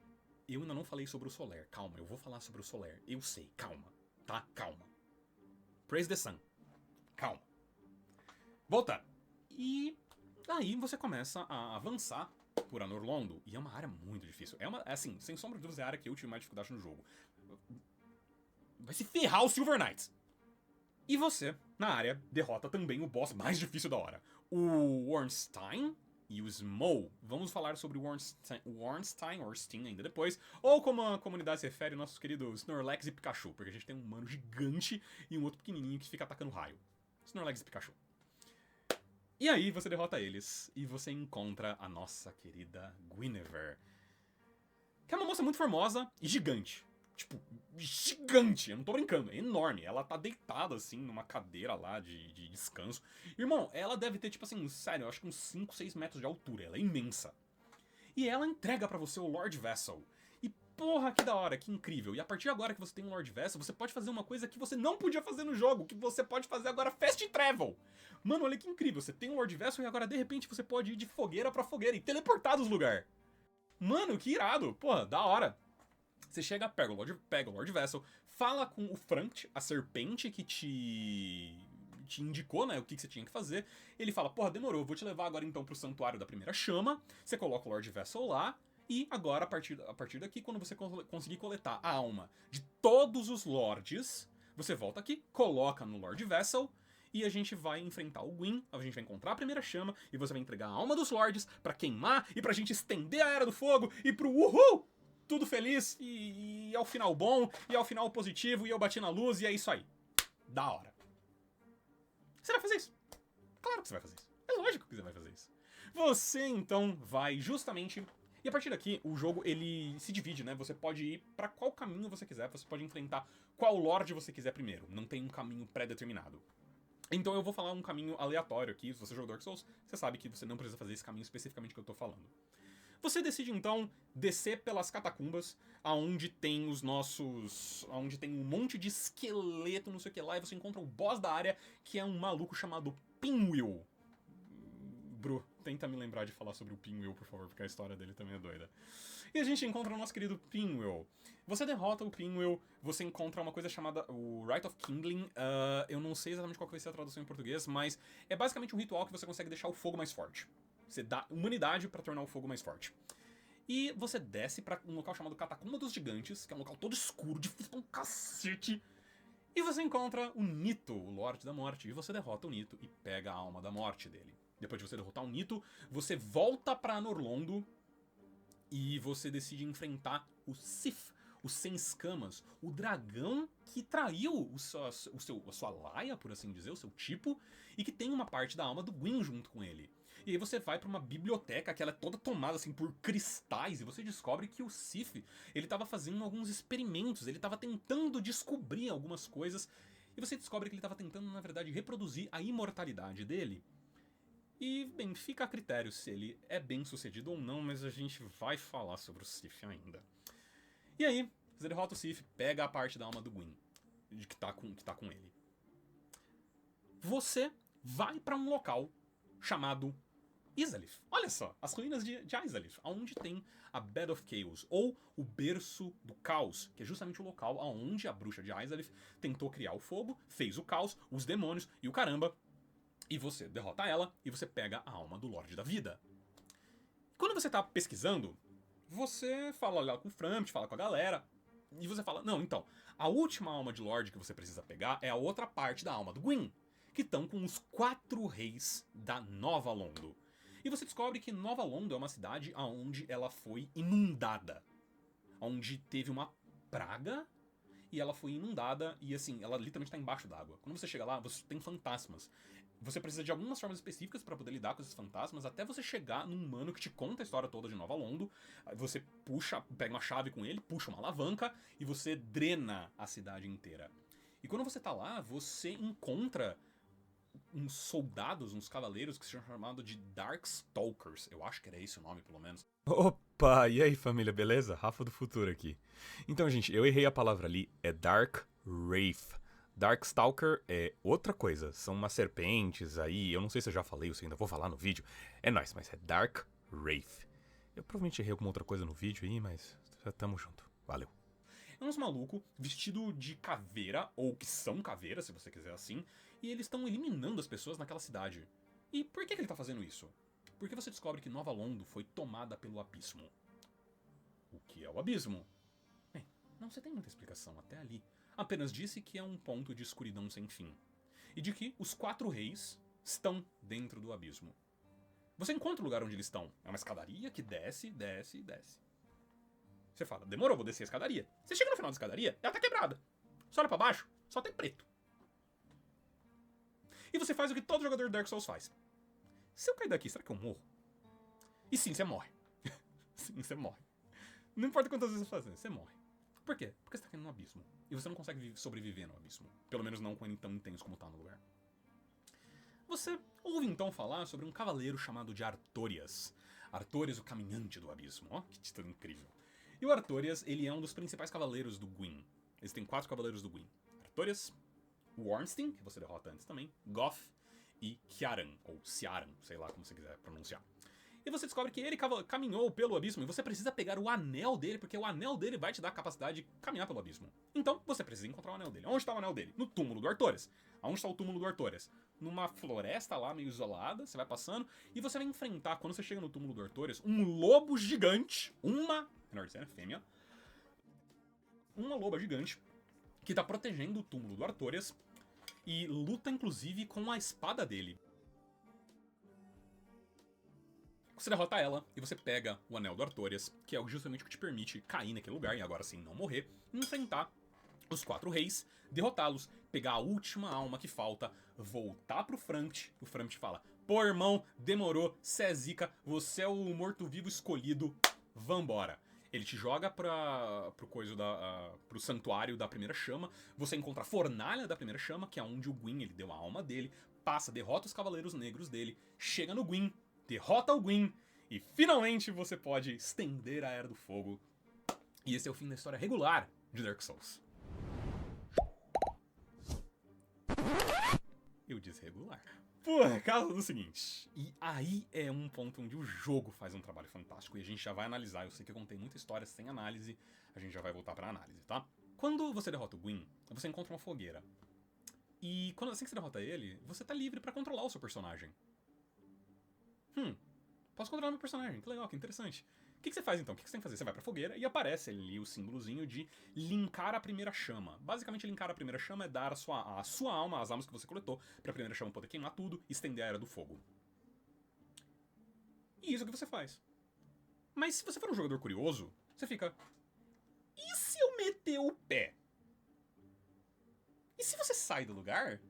[SPEAKER 1] eu ainda não falei sobre o Solaire. Calma, eu vou falar sobre o Solaire. Eu sei, calma. Tá? Calma. Praise the Sun. Calma. Voltar. E... Aí você começa a avançar por Anor Londo, e é uma área muito difícil. Assim, sem sombra de dúvidas, é a área que eu tive mais dificuldade no jogo. Vai se ferrar o Silver Knights. E você, na área, derrota também o boss mais difícil da hora. O Ornstein e o Smough. Vamos falar sobre o Ornstein ainda depois, ou como a comunidade se refere, nossos queridos Snorlax e Pikachu, porque a gente tem um mano gigante e um outro pequenininho que fica atacando raio. Snorlax e Pikachu. E aí você derrota eles e você encontra a nossa querida Guinevere, que é uma moça muito formosa e gigante. Tipo, gigante, eu não tô brincando, é enorme. Ela tá deitada assim numa cadeira lá de descanso. Irmão, ela deve ter tipo assim, sério, eu acho que uns 5, 6 metros de altura, ela é imensa. E ela entrega pra você o Lord Vessel. E porra, que da hora, que incrível. E a partir de agora que você tem um Lord Vessel, você pode fazer uma coisa que você não podia fazer no jogo, que você pode fazer agora Fast Travel. Mano, olha que incrível, você tem um Lord Vessel e agora de repente você pode ir de fogueira pra fogueira e teleportar dos lugares. Mano, que irado, porra, da hora. Você chega, pega o Lord Vessel, fala com o Frank, a serpente que te indicou, né, o que você tinha que fazer. Ele fala, porra, demorou, vou te levar agora então pro santuário da primeira chama. Você coloca o Lord Vessel lá. E agora, a partir daqui, quando você conseguir coletar a alma de todos os Lords, você volta aqui, coloca no Lord Vessel, e a gente vai enfrentar o Gwyn, a gente vai encontrar a primeira chama, e você vai entregar a alma dos Lords pra queimar, e pra gente estender a Era do Fogo, e pro uhul! Tudo feliz, e ao final bom, e ao final positivo, e eu bati na luz, e é isso aí. Da hora. Você vai fazer isso? Claro que você vai fazer isso. É lógico que você vai fazer isso. Você, então, vai justamente... E a partir daqui, o jogo, ele se divide, né? Você pode ir pra qual caminho você quiser, você pode enfrentar qual Lorde você quiser primeiro. Não tem um caminho pré-determinado. Então eu vou falar um caminho aleatório aqui. Se você jogou Dark Souls, você sabe que você não precisa fazer esse caminho especificamente que eu tô falando. Você decide, então, descer pelas catacumbas, aonde tem aonde tem um monte de esqueleto, não sei o que lá, e você encontra o boss da área, que é um maluco chamado Pinwheel. Bru, tenta me lembrar de falar sobre o Pinwheel, por favor, porque a história dele também é doida. E a gente encontra o nosso querido Pinwheel. Você derrota o Pinwheel, você encontra uma coisa chamada o Rite of Kindling. Eu não sei exatamente qual vai ser a tradução em português, mas é basicamente um ritual que você consegue deixar o fogo mais forte. Você dá humanidade pra tornar o fogo mais forte. E você desce pra um local chamado Catacumba dos Gigantes, que é um local todo escuro, difícil pra um cacete. E você encontra o Nito, o Lorde da Morte, e você derrota o Nito e pega a alma da morte dele. Depois de você derrotar o Nito, você volta pra Anor Londo e você decide enfrentar o Sif, o Sem Escamas, o dragão que traiu a sua laia, por assim dizer, o seu tipo, e que tem uma parte da alma do Gwyn junto com ele. E aí você vai pra uma biblioteca que ela é toda tomada assim por cristais, e você descobre que o Sif, ele tava fazendo alguns experimentos, ele tava tentando descobrir algumas coisas, e você descobre que ele tava tentando, na verdade, reproduzir a imortalidade dele. E, bem, fica a critério se ele é bem sucedido ou não, mas a gente vai falar sobre o Sif ainda. E aí, você derrota o Sif, pega a parte da alma do Gwyn, que tá com ele. Você vai pra um local chamado Izalith. Olha só, as ruínas de Izalith, onde tem a Bed of Chaos, ou o Berço do Caos, que é justamente o local onde a bruxa de Izalith tentou criar o fogo, fez o caos, os demônios e o caramba. E você derrota ela e você pega a alma do Lorde da Vida. Quando você tá pesquisando, você fala lá com o Frampt, fala com a galera, e você fala, não, então, a última alma de Lorde que você precisa pegar é a outra parte da alma do Gwyn, que estão com os 4 reis da Nova Londo. E você descobre que Nova Londo é uma cidade onde ela foi inundada. Onde teve uma praga e ela foi inundada e assim, ela literalmente tá embaixo d'água. Quando você chega lá, você tem fantasmas. Você precisa de algumas formas específicas pra poder lidar com esses fantasmas até você chegar num humano que te conta a história toda de Nova Londo. Aí você pega uma chave com ele, puxa uma alavanca e você drena a cidade inteira. E quando você tá lá, você encontra uns soldados, uns cavaleiros que se chamam chamados de Darkstalkers. Eu acho que era esse o nome, pelo menos.
[SPEAKER 2] Opa, e aí família, beleza? Rafa do Futuro aqui. Então, gente, eu errei a palavra ali, é Dark Wraith. Darkstalker é outra coisa, são umas serpentes aí, eu não sei se eu já falei ou se ainda vou falar no vídeo. É nóis, mas é Dark Wraith. Eu provavelmente errei alguma outra coisa no vídeo aí, mas tamo junto. Valeu.
[SPEAKER 1] É uns malucos vestidos de caveira, ou que são caveiras, se você quiser assim, e eles estão eliminando as pessoas naquela cidade. E por que ele tá fazendo isso? Porque você descobre que Nova Londo foi tomada pelo abismo. O que é o abismo? Bem, não se tem muita explicação até ali. Apenas disse que é um ponto de escuridão sem fim. E de que os 4 reis estão dentro do abismo. Você encontra o lugar onde eles estão. É uma escadaria que desce, desce e desce. Você fala, demorou, vou descer a escadaria. Você chega no final da escadaria, ela tá quebrada. Você olha pra baixo, só tem preto. E você faz o que todo jogador de Dark Souls faz. Se eu cair daqui, será que eu morro? E sim, você morre. Sim, você morre. Não importa quantas vezes você faz, você morre. Por quê? Porque você tá caindo no abismo. E você não consegue sobreviver no abismo. Pelo menos não com ele tão intenso como tá no lugar. Você ouve então falar sobre um cavaleiro chamado de Artorias. Artorias, o caminhante do abismo. Ó, que título incrível. E o Artorias, ele é um dos principais cavaleiros do Gwyn. Existem 4 cavaleiros do Gwyn. Artorias, Ornstein, que você derrota antes também, Goth e Kiaran, ou Ciaran, sei lá como você quiser pronunciar. E você descobre que ele caminhou pelo abismo e você precisa pegar o anel dele, porque o anel dele vai te dar a capacidade de caminhar pelo abismo. Então, você precisa encontrar o anel dele. Onde está o anel dele? No túmulo do Artorias. Aonde está o túmulo do Artorias? Numa floresta lá, meio isolada, você vai passando, e você vai enfrentar, quando você chega no túmulo do Artorias, um lobo gigante, menor dizendo, fêmea, uma loba gigante, que tá protegendo o túmulo do Artorias, e luta inclusive com a espada dele. Você derrota ela e você pega o Anel do Artorias, que é justamente o que te permite cair naquele lugar e agora sim não morrer, e enfrentar os 4 reis, derrotá-los, pegar a última alma que falta, voltar pro Frankt. O Frankt fala: pô, irmão, demorou, cê é zica, você é o morto-vivo escolhido, vambora. Ele te joga pro santuário da primeira chama, você encontra a fornalha da primeira chama, que é onde o Gwyn ele deu a alma dele, passa, derrota os cavaleiros negros dele, chega no Gwyn, derrota o Gwyn, e finalmente você pode estender a Era do Fogo. E esse é o fim da história regular de Dark Souls. Eu disse regular. Por causa do seguinte, e aí é um ponto onde o jogo faz um trabalho fantástico e a gente já vai analisar. Eu sei que eu contei muita história sem análise, a gente já vai voltar pra análise, tá? Quando você derrota o Gwyn, você encontra uma fogueira. E assim que você derrota ele, você tá livre pra controlar o seu personagem. Posso controlar meu personagem, que legal, que interessante. O que você faz então? O que você tem que fazer? Você vai pra fogueira e aparece ali o símbolozinho de linkar a primeira chama. Basicamente, linkar a primeira chama é dar a sua alma, as almas que você coletou, pra primeira chama poder queimar tudo e estender a Era do Fogo. E isso é o que você faz. Mas se você for um jogador curioso, você fica... E se eu meter o pé? E se você sai do lugar,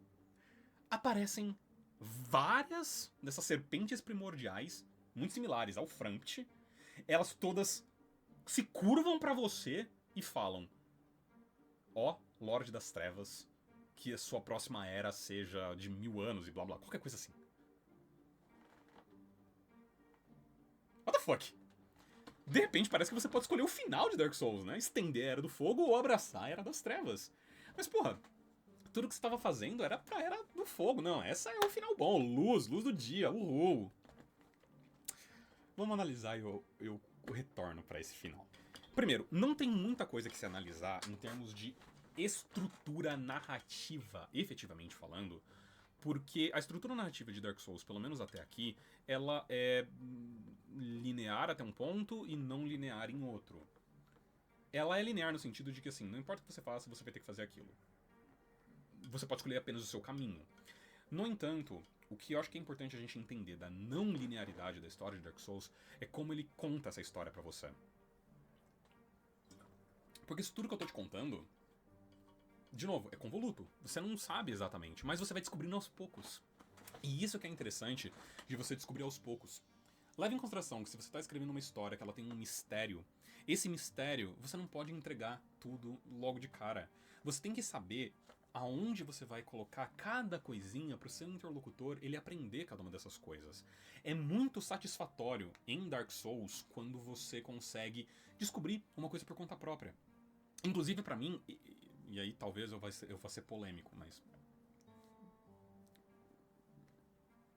[SPEAKER 1] aparecem várias dessas serpentes primordiais, muito similares ao Frankt. Elas todas se curvam pra você e falam: ó, Lorde das Trevas, que a sua próxima era seja de 1000 anos e blá blá, qualquer coisa assim. What the fuck? De repente parece que você pode escolher o final de Dark Souls, né? Estender a Era do Fogo ou abraçar a Era das Trevas. Mas porra, tudo que você estava fazendo era pra Era do Fogo. Não, essa é o final bom. Luz do dia, uhul. Vamos analisar e eu retorno pra esse final. Primeiro, não tem muita coisa que se analisar em termos de estrutura narrativa, efetivamente falando, porque a estrutura narrativa de Dark Souls, pelo menos até aqui, ela é linear até um ponto e não linear em outro. Ela é linear no sentido de que, assim, não importa o que você faça, você vai ter que fazer aquilo. Você pode escolher apenas o seu caminho. No entanto, o que eu acho que é importante a gente entender da não linearidade da história de Dark Souls é como ele conta essa história pra você. Porque isso tudo que eu tô te contando, de novo, é convoluto. Você não sabe exatamente, mas você vai descobrindo aos poucos. E isso que é interessante de você descobrir aos poucos. Leve em consideração que se você está escrevendo uma história que ela tem um mistério, esse mistério você não pode entregar tudo logo de cara. Você tem que saber aonde você vai colocar cada coisinha para o seu interlocutor ele aprender cada uma dessas coisas. É muito satisfatório em Dark Souls quando você consegue descobrir uma coisa por conta própria. Inclusive para mim, e aí talvez eu vá ser polêmico, mas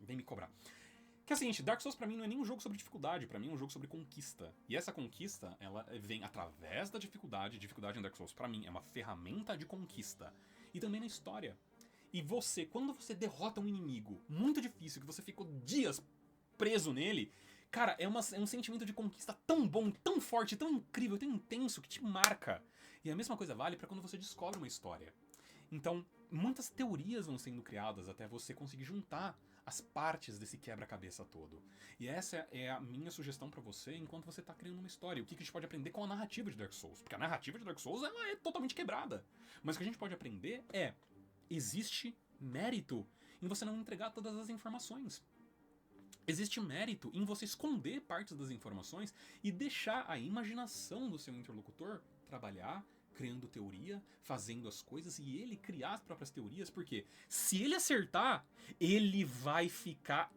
[SPEAKER 1] vem me cobrar. Que é o seguinte, Dark Souls pra mim não é nem um jogo sobre dificuldade, pra mim é um jogo sobre conquista. E essa conquista, ela vem através da dificuldade. Dificuldade em Dark Souls, pra mim, é uma ferramenta de conquista. E também na história. E você, quando você derrota um inimigo muito difícil, que você ficou dias preso nele, cara, é um sentimento de conquista tão bom, tão forte, tão incrível, tão intenso, que te marca. E a mesma coisa vale pra quando você descobre uma história. Então, muitas teorias vão sendo criadas até você conseguir juntar as partes desse quebra-cabeça todo. E essa é a minha sugestão pra você enquanto você tá criando uma história. O que a gente pode aprender com a narrativa de Dark Souls? Porque a narrativa de Dark Souls ela é totalmente quebrada. Mas o que a gente pode aprender é: existe mérito em você não entregar todas as informações. Existe mérito em você esconder partes das informações e deixar a imaginação do seu interlocutor trabalhar, criando teoria, fazendo as coisas e ele criar as próprias teorias, porque se ele acertar, ele vai ficar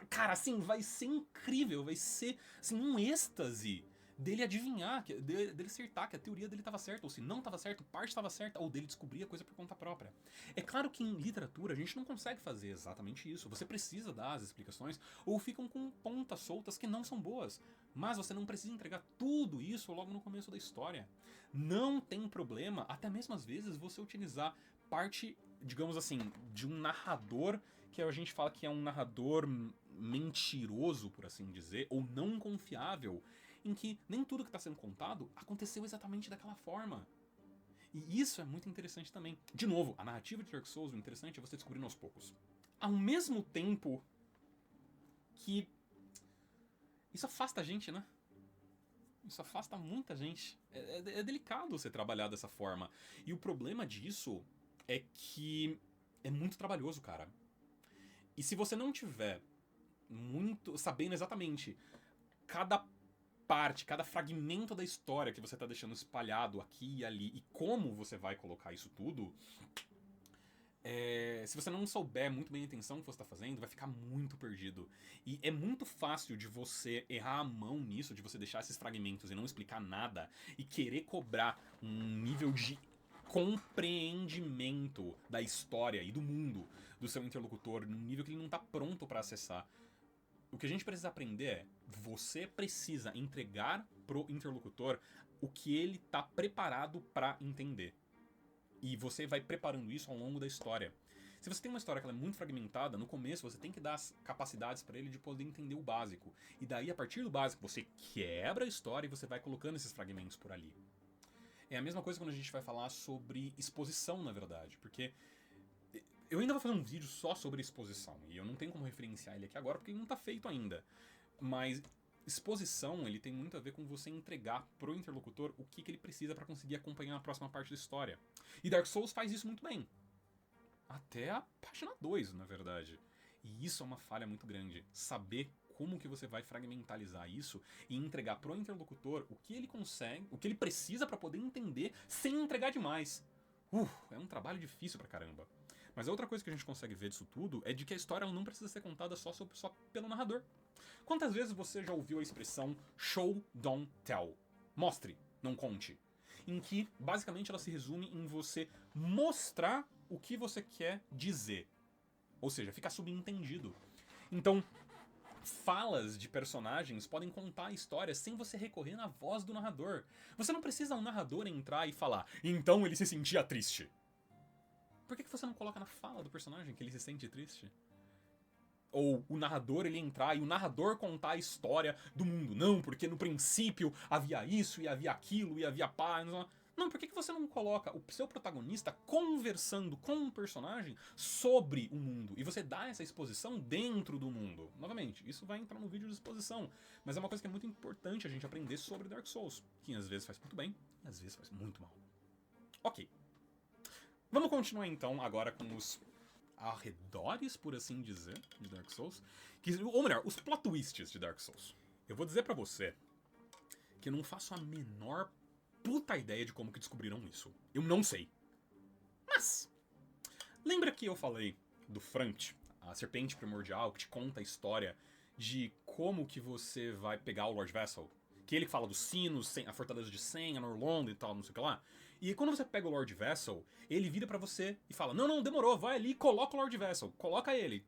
[SPEAKER 1] cara, assim, vai ser incrível, vai ser assim um êxtase dele adivinhar, dele acertar que a teoria dele estava certa, ou se não estava certo, parte estava certa, ou dele descobrir a coisa por conta própria. É claro que em literatura a gente não consegue fazer exatamente isso. Você precisa dar as explicações, ou ficam com pontas soltas que não são boas. Mas você não precisa entregar tudo isso logo no começo da história. Não tem problema, até mesmo às vezes, você utilizar parte, digamos assim, de um narrador que a gente fala que é um narrador mentiroso, por assim dizer, ou não confiável, em que nem tudo que está sendo contado aconteceu exatamente daquela forma. E isso é muito interessante também. De novo, a narrativa de Dark Souls, o interessante é você descobrindo aos poucos. Ao mesmo tempo que isso afasta a gente, né? Isso afasta muita gente. É delicado você trabalhar dessa forma. E o problema disso é que é muito trabalhoso, cara. E se você não tiver muito sabendo exatamente cada parte, cada fragmento da história que você tá deixando espalhado aqui e ali e como você vai colocar isso tudo, se você não souber muito bem a intenção que você está fazendo, vai ficar muito perdido. E é muito fácil de você errar a mão nisso, de você deixar esses fragmentos e não explicar nada e querer cobrar um nível de compreendimento da história e do mundo do seu interlocutor num nível que ele não está pronto para acessar. O que a gente precisa aprender é: você precisa entregar pro interlocutor o que ele está preparado para entender. E você vai preparando isso ao longo da história. Se você tem uma história que ela é muito fragmentada, no começo você tem que dar as capacidades para ele de poder entender o básico. E daí, a partir do básico, você quebra a história e você vai colocando esses fragmentos por ali. É a mesma coisa quando a gente vai falar sobre exposição, na verdade. Porque eu ainda vou fazer um vídeo só sobre exposição. E eu não tenho como referenciar ele aqui agora porque ele não está feito ainda. Mas exposição, ele tem muito a ver com você entregar pro interlocutor o que ele precisa para conseguir acompanhar a próxima parte da história. E Dark Souls faz isso muito bem. Até a página 2, na verdade. E isso é uma falha muito grande. Saber como que você vai fragmentalizar isso e entregar pro interlocutor o que ele consegue, o que ele precisa para poder entender sem entregar demais. É um trabalho difícil pra caramba. Mas a outra coisa que a gente consegue ver disso tudo é de que a história ela não precisa ser contada só pelo narrador. Quantas vezes você já ouviu a expressão show, don't tell? Mostre, não conte. Em que, basicamente, ela se resume em você mostrar o que você quer dizer. Ou seja, fica subentendido. Então, falas de personagens podem contar a história sem você recorrer na voz do narrador. Você não precisa um narrador entrar e falar: então ele se sentia triste. Por que você não coloca na fala do personagem que ele se sente triste? Ou o narrador ele entrar e o narrador contar a história do mundo. Não, porque no princípio havia isso e havia aquilo e havia pá. Não, por que você não coloca o seu protagonista conversando com um personagem sobre o mundo? E você dá essa exposição dentro do mundo. Novamente, isso vai entrar no vídeo de exposição. Mas é uma coisa que é muito importante a gente aprender sobre Dark Souls. Que às vezes faz muito bem, e às vezes faz muito mal. Ok. Vamos continuar então agora com os arredores, por assim dizer, de Dark Souls. Ou melhor, os plot twists de Dark Souls. Eu vou dizer pra você que eu não faço a menor puta ideia de como que descobriram isso. Eu não sei. Mas, lembra que eu falei do Frant, a serpente primordial, que te conta a história de como que você vai pegar o Lord Vessel? Que ele fala dos sinos, a fortaleza de Sen, a Norlondo e tal, não sei o que lá. E quando você pega o Lord Vessel, ele vira pra você e fala: não, demorou, vai ali e coloca o Lord Vessel. Coloca ele.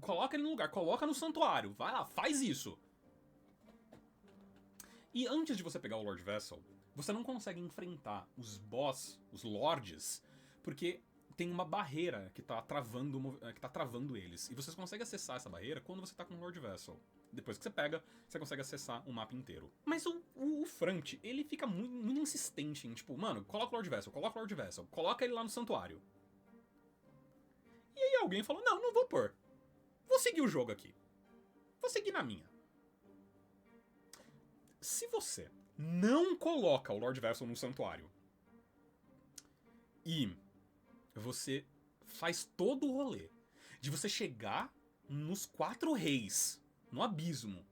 [SPEAKER 1] Coloca ele no lugar, coloca no santuário. Vai lá, faz isso. E antes de você pegar o Lord Vessel, você não consegue enfrentar os boss, os lords, porque tem uma barreira que tá travando eles. E você consegue acessar essa barreira quando você tá com o Lord Vessel. Depois que você pega, você consegue acessar o mapa inteiro. Mas o Frant, ele fica muito insistente em, tipo, mano, coloca o Lord Vessel, coloca ele lá no santuário. E aí alguém falou: não vou pôr. Vou seguir o jogo aqui. Vou seguir na minha. Se você não coloca o Lord Vessel no santuário e você faz todo o rolê de você chegar nos 4 reis, no abismo,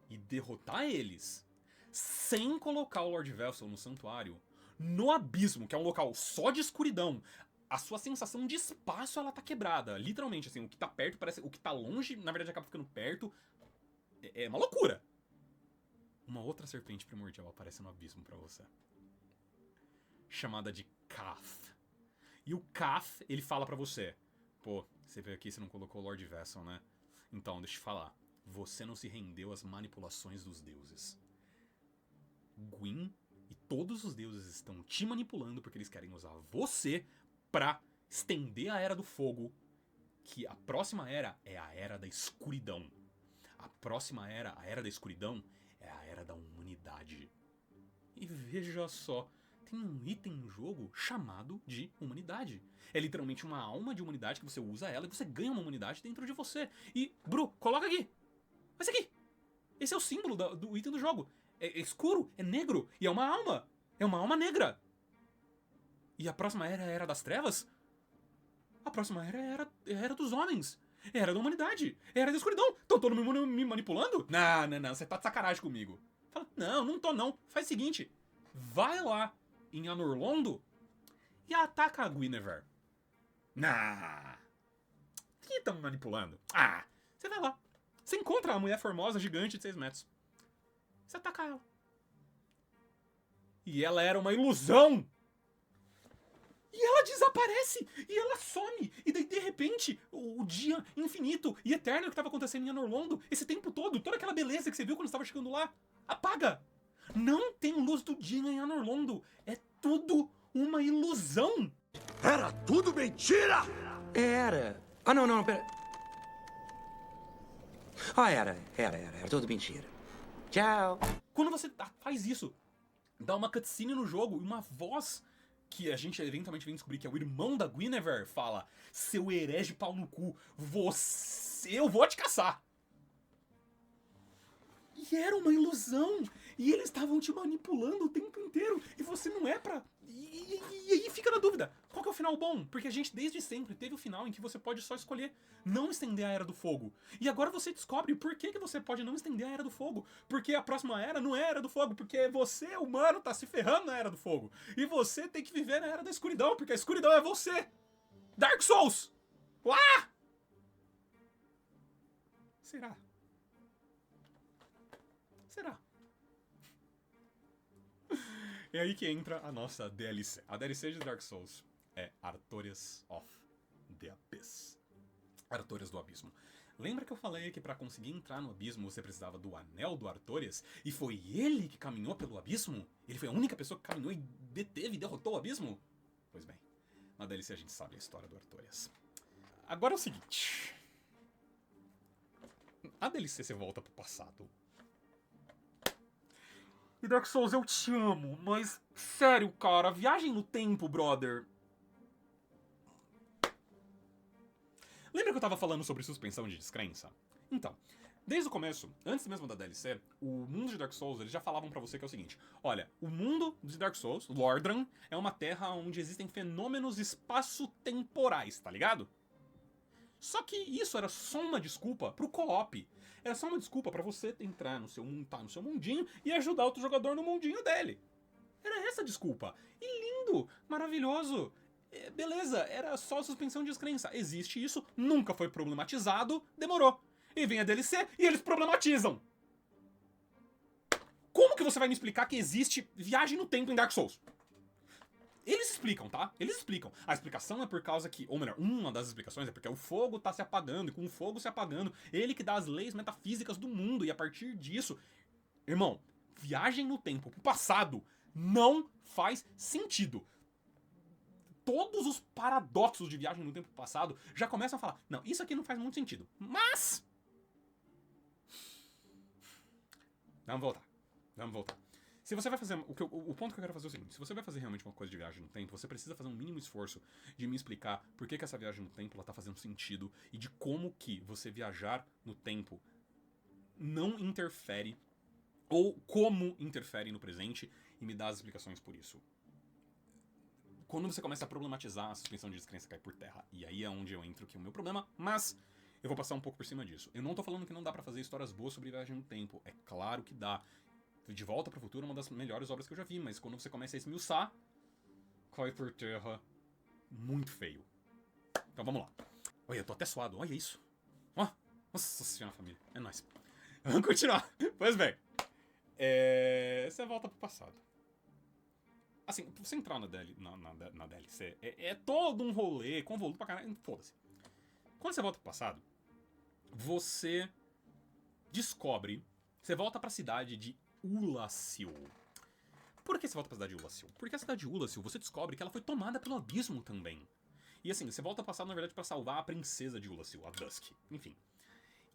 [SPEAKER 1] e derrotar eles sem colocar o Lord Vessel no santuário, no abismo, que é um local só de escuridão, a sua sensação de espaço ela tá quebrada. Literalmente, assim, o que tá perto parece. O que tá longe, na verdade, acaba ficando perto. É uma loucura. Uma outra serpente primordial aparece no abismo pra você. Chamada de Kath. E o Kath, ele fala pra você: pô, você veio aqui e você não colocou o Lord Vessel, né? Então, deixa eu te falar. Você não se rendeu às manipulações dos deuses. Gwyn e todos os deuses estão te manipulando porque eles querem usar você pra estender a Era do Fogo. Que a próxima era é a Era da Escuridão. A próxima era, a Era da Escuridão, é a Era da Humanidade. E veja só, tem um item no jogo chamado de Humanidade. É literalmente uma alma de humanidade que você usa ela e você ganha uma humanidade dentro de você. E, Bru, coloca aqui. Esse aqui. Esse é o símbolo do item do jogo. É escuro, é negro e é uma alma. É uma alma negra. E a próxima era é a Era das Trevas? A próxima era é a Era dos Homens. É a Era da Humanidade. É a Era da Escuridão. Estão todo mundo me manipulando? Não. Você tá de sacanagem comigo. Fala: não tô não. Faz o seguinte. Vai lá em Anorlondo e ataca a Guinevere. Quem tá me manipulando? Você vai lá. Você encontra a mulher formosa, gigante de 6 metros. Você ataca ela. E ela era uma ilusão. E ela desaparece. E ela some. E daí, de repente, o dia infinito e eterno que estava acontecendo em Anorlondo, esse tempo todo, toda aquela beleza que você viu quando estava chegando lá, apaga. Não tem luz do dia em Anorlondo. É tudo uma ilusão.
[SPEAKER 3] Era tudo mentira!
[SPEAKER 4] Era. Não, pera. Era tudo mentira. Tchau.
[SPEAKER 1] Quando você faz isso, dá uma cutscene no jogo e uma voz que a gente eventualmente vem descobrir que é o irmão da Guinevere fala: seu herege pau no cu, eu vou te caçar. E era uma ilusão. E eles estavam te manipulando o tempo inteiro. E você não é pra... E aí fica na dúvida. Qual que é o final bom? Porque a gente desde sempre teve o final em que você pode só escolher não estender a Era do Fogo. E agora você descobre por que você pode não estender a Era do Fogo. Porque a próxima era não é a Era do Fogo. Porque você, humano, tá se ferrando na Era do Fogo. E você tem que viver na Era da Escuridão. Porque a escuridão é você. Dark Souls! Uá! Será? É aí que entra a nossa DLC. A DLC de Dark Souls é Artorias of the Abyss. Artorias do Abismo. Lembra que eu falei que pra conseguir entrar no abismo você precisava do Anel do Artorias? E foi ele que caminhou pelo abismo? Ele foi a única pessoa que caminhou e deteve e derrotou o abismo? Pois bem, na DLC a gente sabe a história do Artorias. Agora é o seguinte. A DLC você volta pro passado. E Dark Souls, eu te amo, mas sério, cara, viagem no tempo, brother. Lembra que eu tava falando sobre suspensão de descrença? Então, desde o começo, antes mesmo da DLC, o mundo de Dark Souls, eles já falavam pra você que é o seguinte: olha, o mundo de Dark Souls, Lordran, é uma terra onde existem fenômenos espaço-temporais, tá ligado? Só que isso era só uma desculpa pro co-op. Era só uma desculpa pra você entrar no seu mundo, tá no seu mundinho e ajudar outro jogador no mundinho dele. Era essa a desculpa. E lindo, maravilhoso. Beleza, era só suspensão de descrença. Existe isso, nunca foi problematizado, demorou. E vem a DLC e eles problematizam. Como que você vai me explicar que existe viagem no tempo em Dark Souls? Eles explicam, tá? Eles explicam. A explicação é por causa que, ou melhor, uma das explicações é porque o fogo tá se apagando, e com o fogo se apagando, ele que dá as leis metafísicas do mundo, e a partir disso... Irmão, viagem no tempo pro passado não faz sentido. Todos os paradoxos de viagem no tempo pro passado já começam a falar, não, isso aqui não faz muito sentido. Mas... Vamos voltar. Se você vai fazer... O ponto que eu quero fazer é o seguinte: se você vai fazer realmente uma coisa de viagem no tempo, você precisa fazer um mínimo esforço de me explicar por que essa viagem no tempo ela tá fazendo sentido e de como que você viajar no tempo não interfere ou como interfere no presente e me dá as explicações por isso. Quando você começa a problematizar, a suspensão de descrença cai por terra. E aí é onde eu entro que é o meu problema, mas eu vou passar um pouco por cima disso. Eu não tô falando que não dá pra fazer histórias boas sobre viagem no tempo. É claro que dá. De Volta pro Futuro é uma das melhores obras que eu já vi, mas quando você começa a esmiuçar, cai por terra muito feio. Então vamos lá. Olha, eu tô até suado, olha isso. Ó, nossa senhora, família, é nóis. Vamos continuar. Pois bem, você volta pro passado. Assim, pra você entrar na DLC, é todo um rolê, convoluto pra caralho, foda-se. Quando você volta pro passado, você descobre, você volta pra cidade de Ulasil. Por que você volta pra cidade de Ulasil? Porque a cidade de Ulasil, você descobre que ela foi tomada pelo abismo também. E assim, você volta ao passado, na verdade, pra salvar a princesa de Ulasil, a Dusk. Enfim.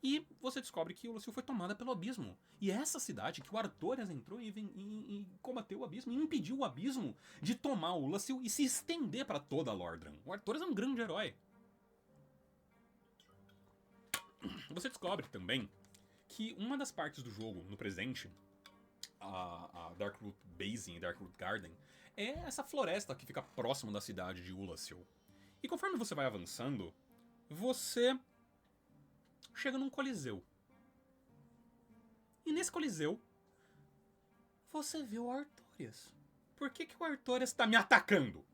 [SPEAKER 1] E você descobre que Ulasil foi tomada pelo abismo. E é essa cidade que o Artorias entrou e combateu o abismo, e impediu o abismo de tomar Ulasil e se estender pra toda a Lordran. O Artorias é um grande herói. Você descobre também que uma das partes do jogo, no presente, a Darkroot Basin e Darkroot Garden, é essa floresta que fica próximo da cidade de Ulasil. E conforme você vai avançando, você chega num coliseu. E nesse coliseu, você vê o Artorias. Por que o Artorias tá me atacando?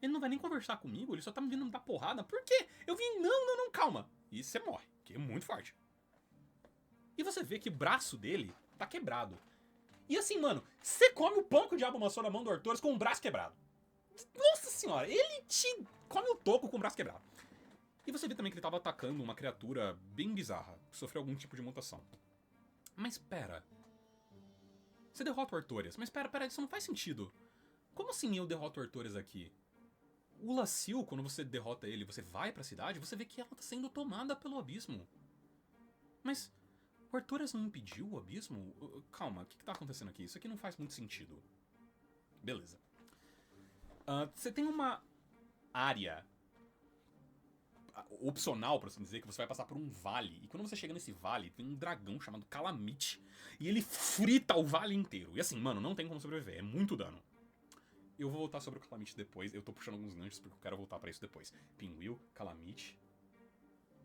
[SPEAKER 1] Ele não vai nem conversar comigo, ele só tá me vindo me dar porrada. Por quê? Eu vim, não, calma. E você morre, que é muito forte. E você vê que o braço dele tá quebrado. E assim, mano, você come o pão que o diabo amassou na mão do Artorias com o braço quebrado. Nossa senhora, ele te come o toco com o braço quebrado. E você vê também que ele tava atacando uma criatura bem bizarra, que sofreu algum tipo de mutação. Mas pera. Você derrota o Artorias, mas pera, isso não faz sentido. Como assim eu derroto o Artorias aqui? O Ulasil, quando você derrota ele, você vai pra cidade, você vê que ela tá sendo tomada pelo abismo. Mas o Artorias não impediu o abismo? Calma, o que tá acontecendo aqui? Isso aqui não faz muito sentido. Beleza. Você tem uma área opcional, por assim dizer, que você vai passar por um vale. E quando você chega nesse vale, tem um dragão chamado Calamite. E ele frita o vale inteiro. E assim, mano, não tem como sobreviver. É muito dano. Eu vou voltar sobre o Calamite depois. Eu tô puxando alguns ganchos porque eu quero voltar pra isso depois. Pinwheel, Calamite,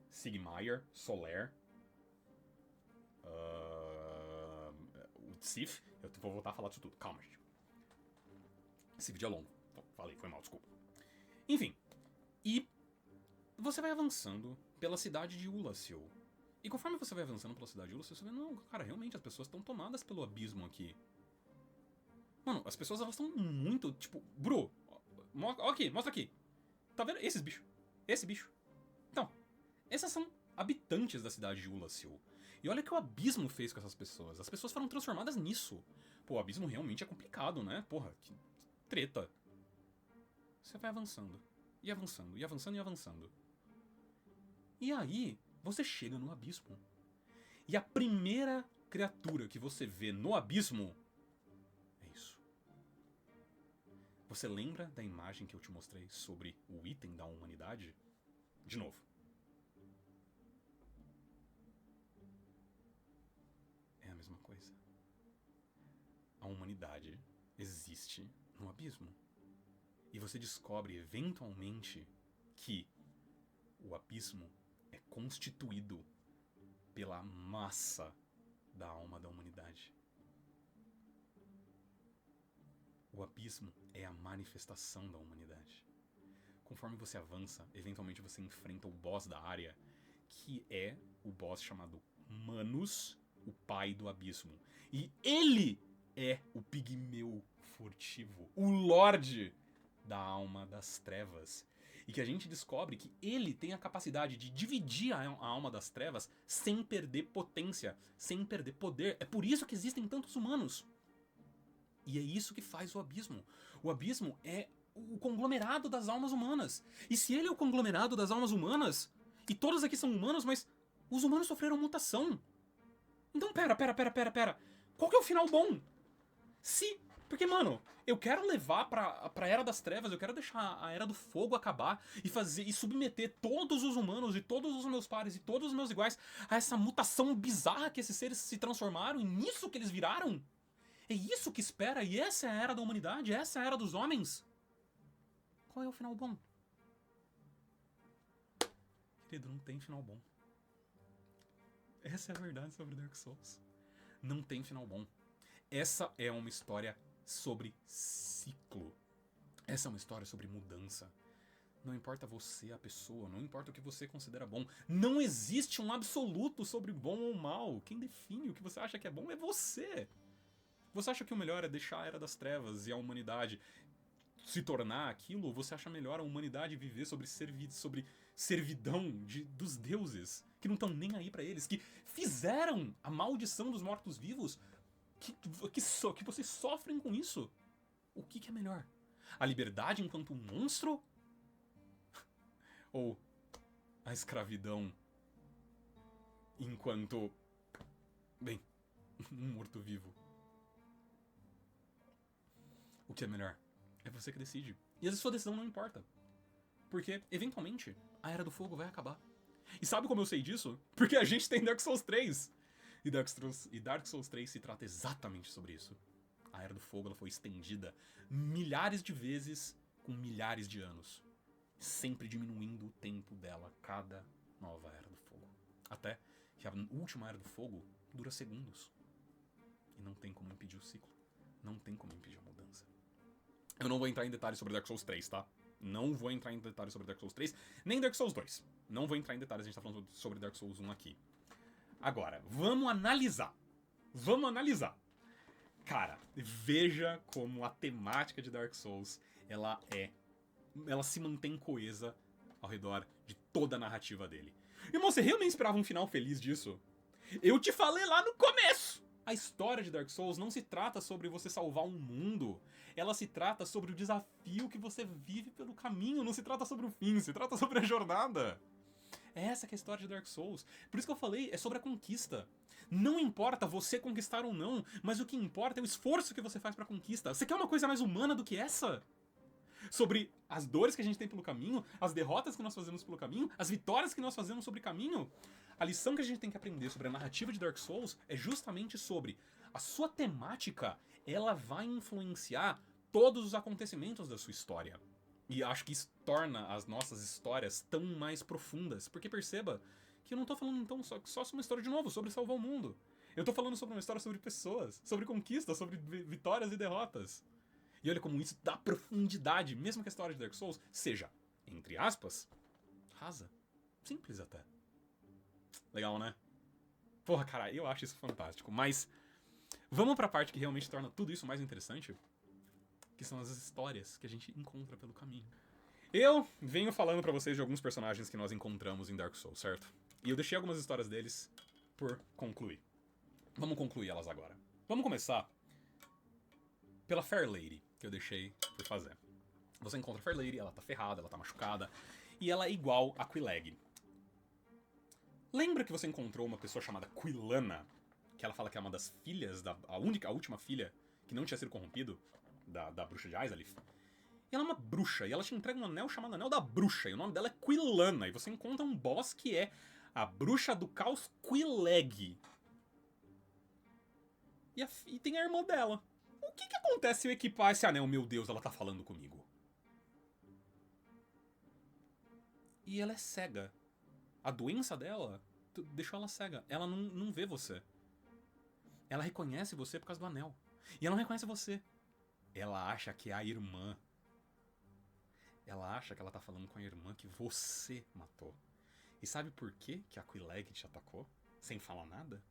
[SPEAKER 1] Sigmire, Solaire, o Sif. Eu vou voltar a falar disso tudo. Calma, gente. Esse vídeo é longo. Falei, foi mal, desculpa. Enfim. E você vai avançando pela cidade de Ulasil. E conforme você vai avançando pela cidade de Ulasil, você vê, não, cara, realmente as pessoas estão tomadas pelo abismo aqui. Mano, as pessoas elas estão muito, tipo, bro, ó aqui, mostra aqui. Tá vendo? Esses bichos. Esse bicho. Então, essas são habitantes da cidade de Ulasil. E olha o que o abismo fez com essas pessoas. As pessoas foram transformadas nisso. Pô, o abismo realmente é complicado, né? Porra, que treta. Você vai avançando. E avançando, e avançando, e avançando. E aí, você chega no abismo. E a primeira criatura que você vê no abismo Você lembra da imagem que eu te mostrei sobre o item da humanidade? De novo. É a mesma coisa. A humanidade existe no abismo. E você descobre eventualmente que o abismo é constituído pela massa da alma da humanidade. O abismo é a manifestação da humanidade. Conforme você avança, eventualmente você enfrenta o boss da área, que é o boss chamado Manus, o pai do abismo. E ele é o pigmeu furtivo, o Lorde da alma das trevas. E que a gente descobre que ele tem a capacidade de dividir a alma das trevas sem perder potência, sem perder poder. É por isso que existem tantos humanos. E é isso que faz o abismo. O abismo é o conglomerado das almas humanas. E se ele é o conglomerado das almas humanas, e todos aqui são humanos, mas os humanos sofreram mutação. Então pera. Qual que é o final bom? Porque, mano, eu quero levar pra Era das Trevas, eu quero deixar a Era do Fogo acabar e submeter todos os humanos e todos os meus pares e todos os meus iguais a essa mutação bizarra que esses seres se transformaram e nisso que eles viraram? É isso que espera, e essa é a Era da Humanidade, essa é a Era dos Homens. Qual é o final bom? Querido, não tem final bom. Essa é a verdade sobre Dark Souls. Não tem final bom. Essa é uma história sobre ciclo. Essa é uma história sobre mudança. Não importa você, a pessoa, não importa o que você considera bom. Não existe um absoluto sobre bom ou mal. Quem define o que você acha que é bom é você. Você acha que o melhor é deixar a Era das Trevas e a humanidade se tornar aquilo? Ou você acha melhor a humanidade viver sobre servidão dos deuses? Que não estão nem aí pra eles, que fizeram a maldição dos mortos-vivos, que vocês sofrem com isso. O que é melhor? A liberdade enquanto um monstro? Ou a escravidão enquanto, bem, um morto-vivo? O que é melhor? É você que decide. E às vezes sua decisão não importa. Porque, eventualmente, a Era do Fogo vai acabar. E sabe como eu sei disso? Porque a gente tem Dark Souls 3. E Dark Souls 3 se trata exatamente sobre isso. A Era do Fogo ela foi estendida milhares de vezes com milhares de anos. Sempre diminuindo o tempo dela, cada nova Era do Fogo. Até que a última Era do Fogo dura segundos. E não tem como impedir o ciclo. Não tem como impedir a mudança. Eu não vou entrar em detalhes sobre Dark Souls 3, tá? Não vou entrar em detalhes sobre Dark Souls 3, nem Dark Souls 2. Não vou entrar em detalhes, a gente tá falando sobre Dark Souls 1 aqui. Agora, vamos analisar. Cara, veja como a temática de Dark Souls, ela se mantém coesa ao redor de toda a narrativa dele. Irmão, você realmente esperava um final feliz disso? Eu te falei lá no começo! A história de Dark Souls não se trata sobre você salvar um mundo. Ela se trata sobre o desafio que você vive pelo caminho. Não se trata sobre o fim, se trata sobre a jornada. É essa que é a história de Dark Souls. Por isso que eu falei, é sobre a conquista. Não importa você conquistar ou não, mas o que importa é o esforço que você faz pra conquista. Você quer uma coisa mais humana do que essa? Sobre as dores que a gente tem pelo caminho, as derrotas que nós fazemos pelo caminho, as vitórias que nós fazemos sobre o caminho. A lição que a gente tem que aprender sobre a narrativa de Dark Souls é justamente sobre a sua temática, ela vai influenciar todos os acontecimentos da sua história. E acho que isso torna as nossas histórias tão mais profundas. Porque perceba que eu não tô falando então só sobre uma história de novo, sobre salvar o mundo. Eu tô falando sobre uma história sobre pessoas, sobre conquistas, sobre vitórias e derrotas. E olha como isso dá profundidade, mesmo que a história de Dark Souls seja, entre aspas, rasa. Simples até. Legal, né? Porra, cara, eu acho isso fantástico. Mas vamos pra parte que realmente torna tudo isso mais interessante, que são as histórias que a gente encontra pelo caminho. Eu venho falando pra vocês de alguns personagens que nós encontramos em Dark Souls, certo? E eu deixei algumas histórias deles por concluir. Vamos concluir elas agora. Vamos começar pela Fair Lady, que eu deixei por fazer. Você encontra a Fair Lady, ela tá ferrada, ela tá machucada, e ela é igual a Quillag. Lembra que você encontrou uma pessoa chamada Quilana, que ela fala que é uma das filhas, a última filha que não tinha sido corrompido, da bruxa de Izalith? E ela é uma bruxa, e ela te entrega um anel chamado Anel da Bruxa, e o nome dela é Quilana, e você encontra um boss que é a Bruxa do Caos Quileg. E tem a irmã dela. O que acontece se eu equipar esse anel? Meu Deus, ela tá falando comigo. E ela é cega. A doença dela deixou ela cega. Ela não vê você. Ela reconhece você por causa do anel. E ela não reconhece você. Ela acha que é a irmã. Ela acha que ela tá falando com a irmã que você matou. E sabe por que a Quileg te atacou? Sem falar nada?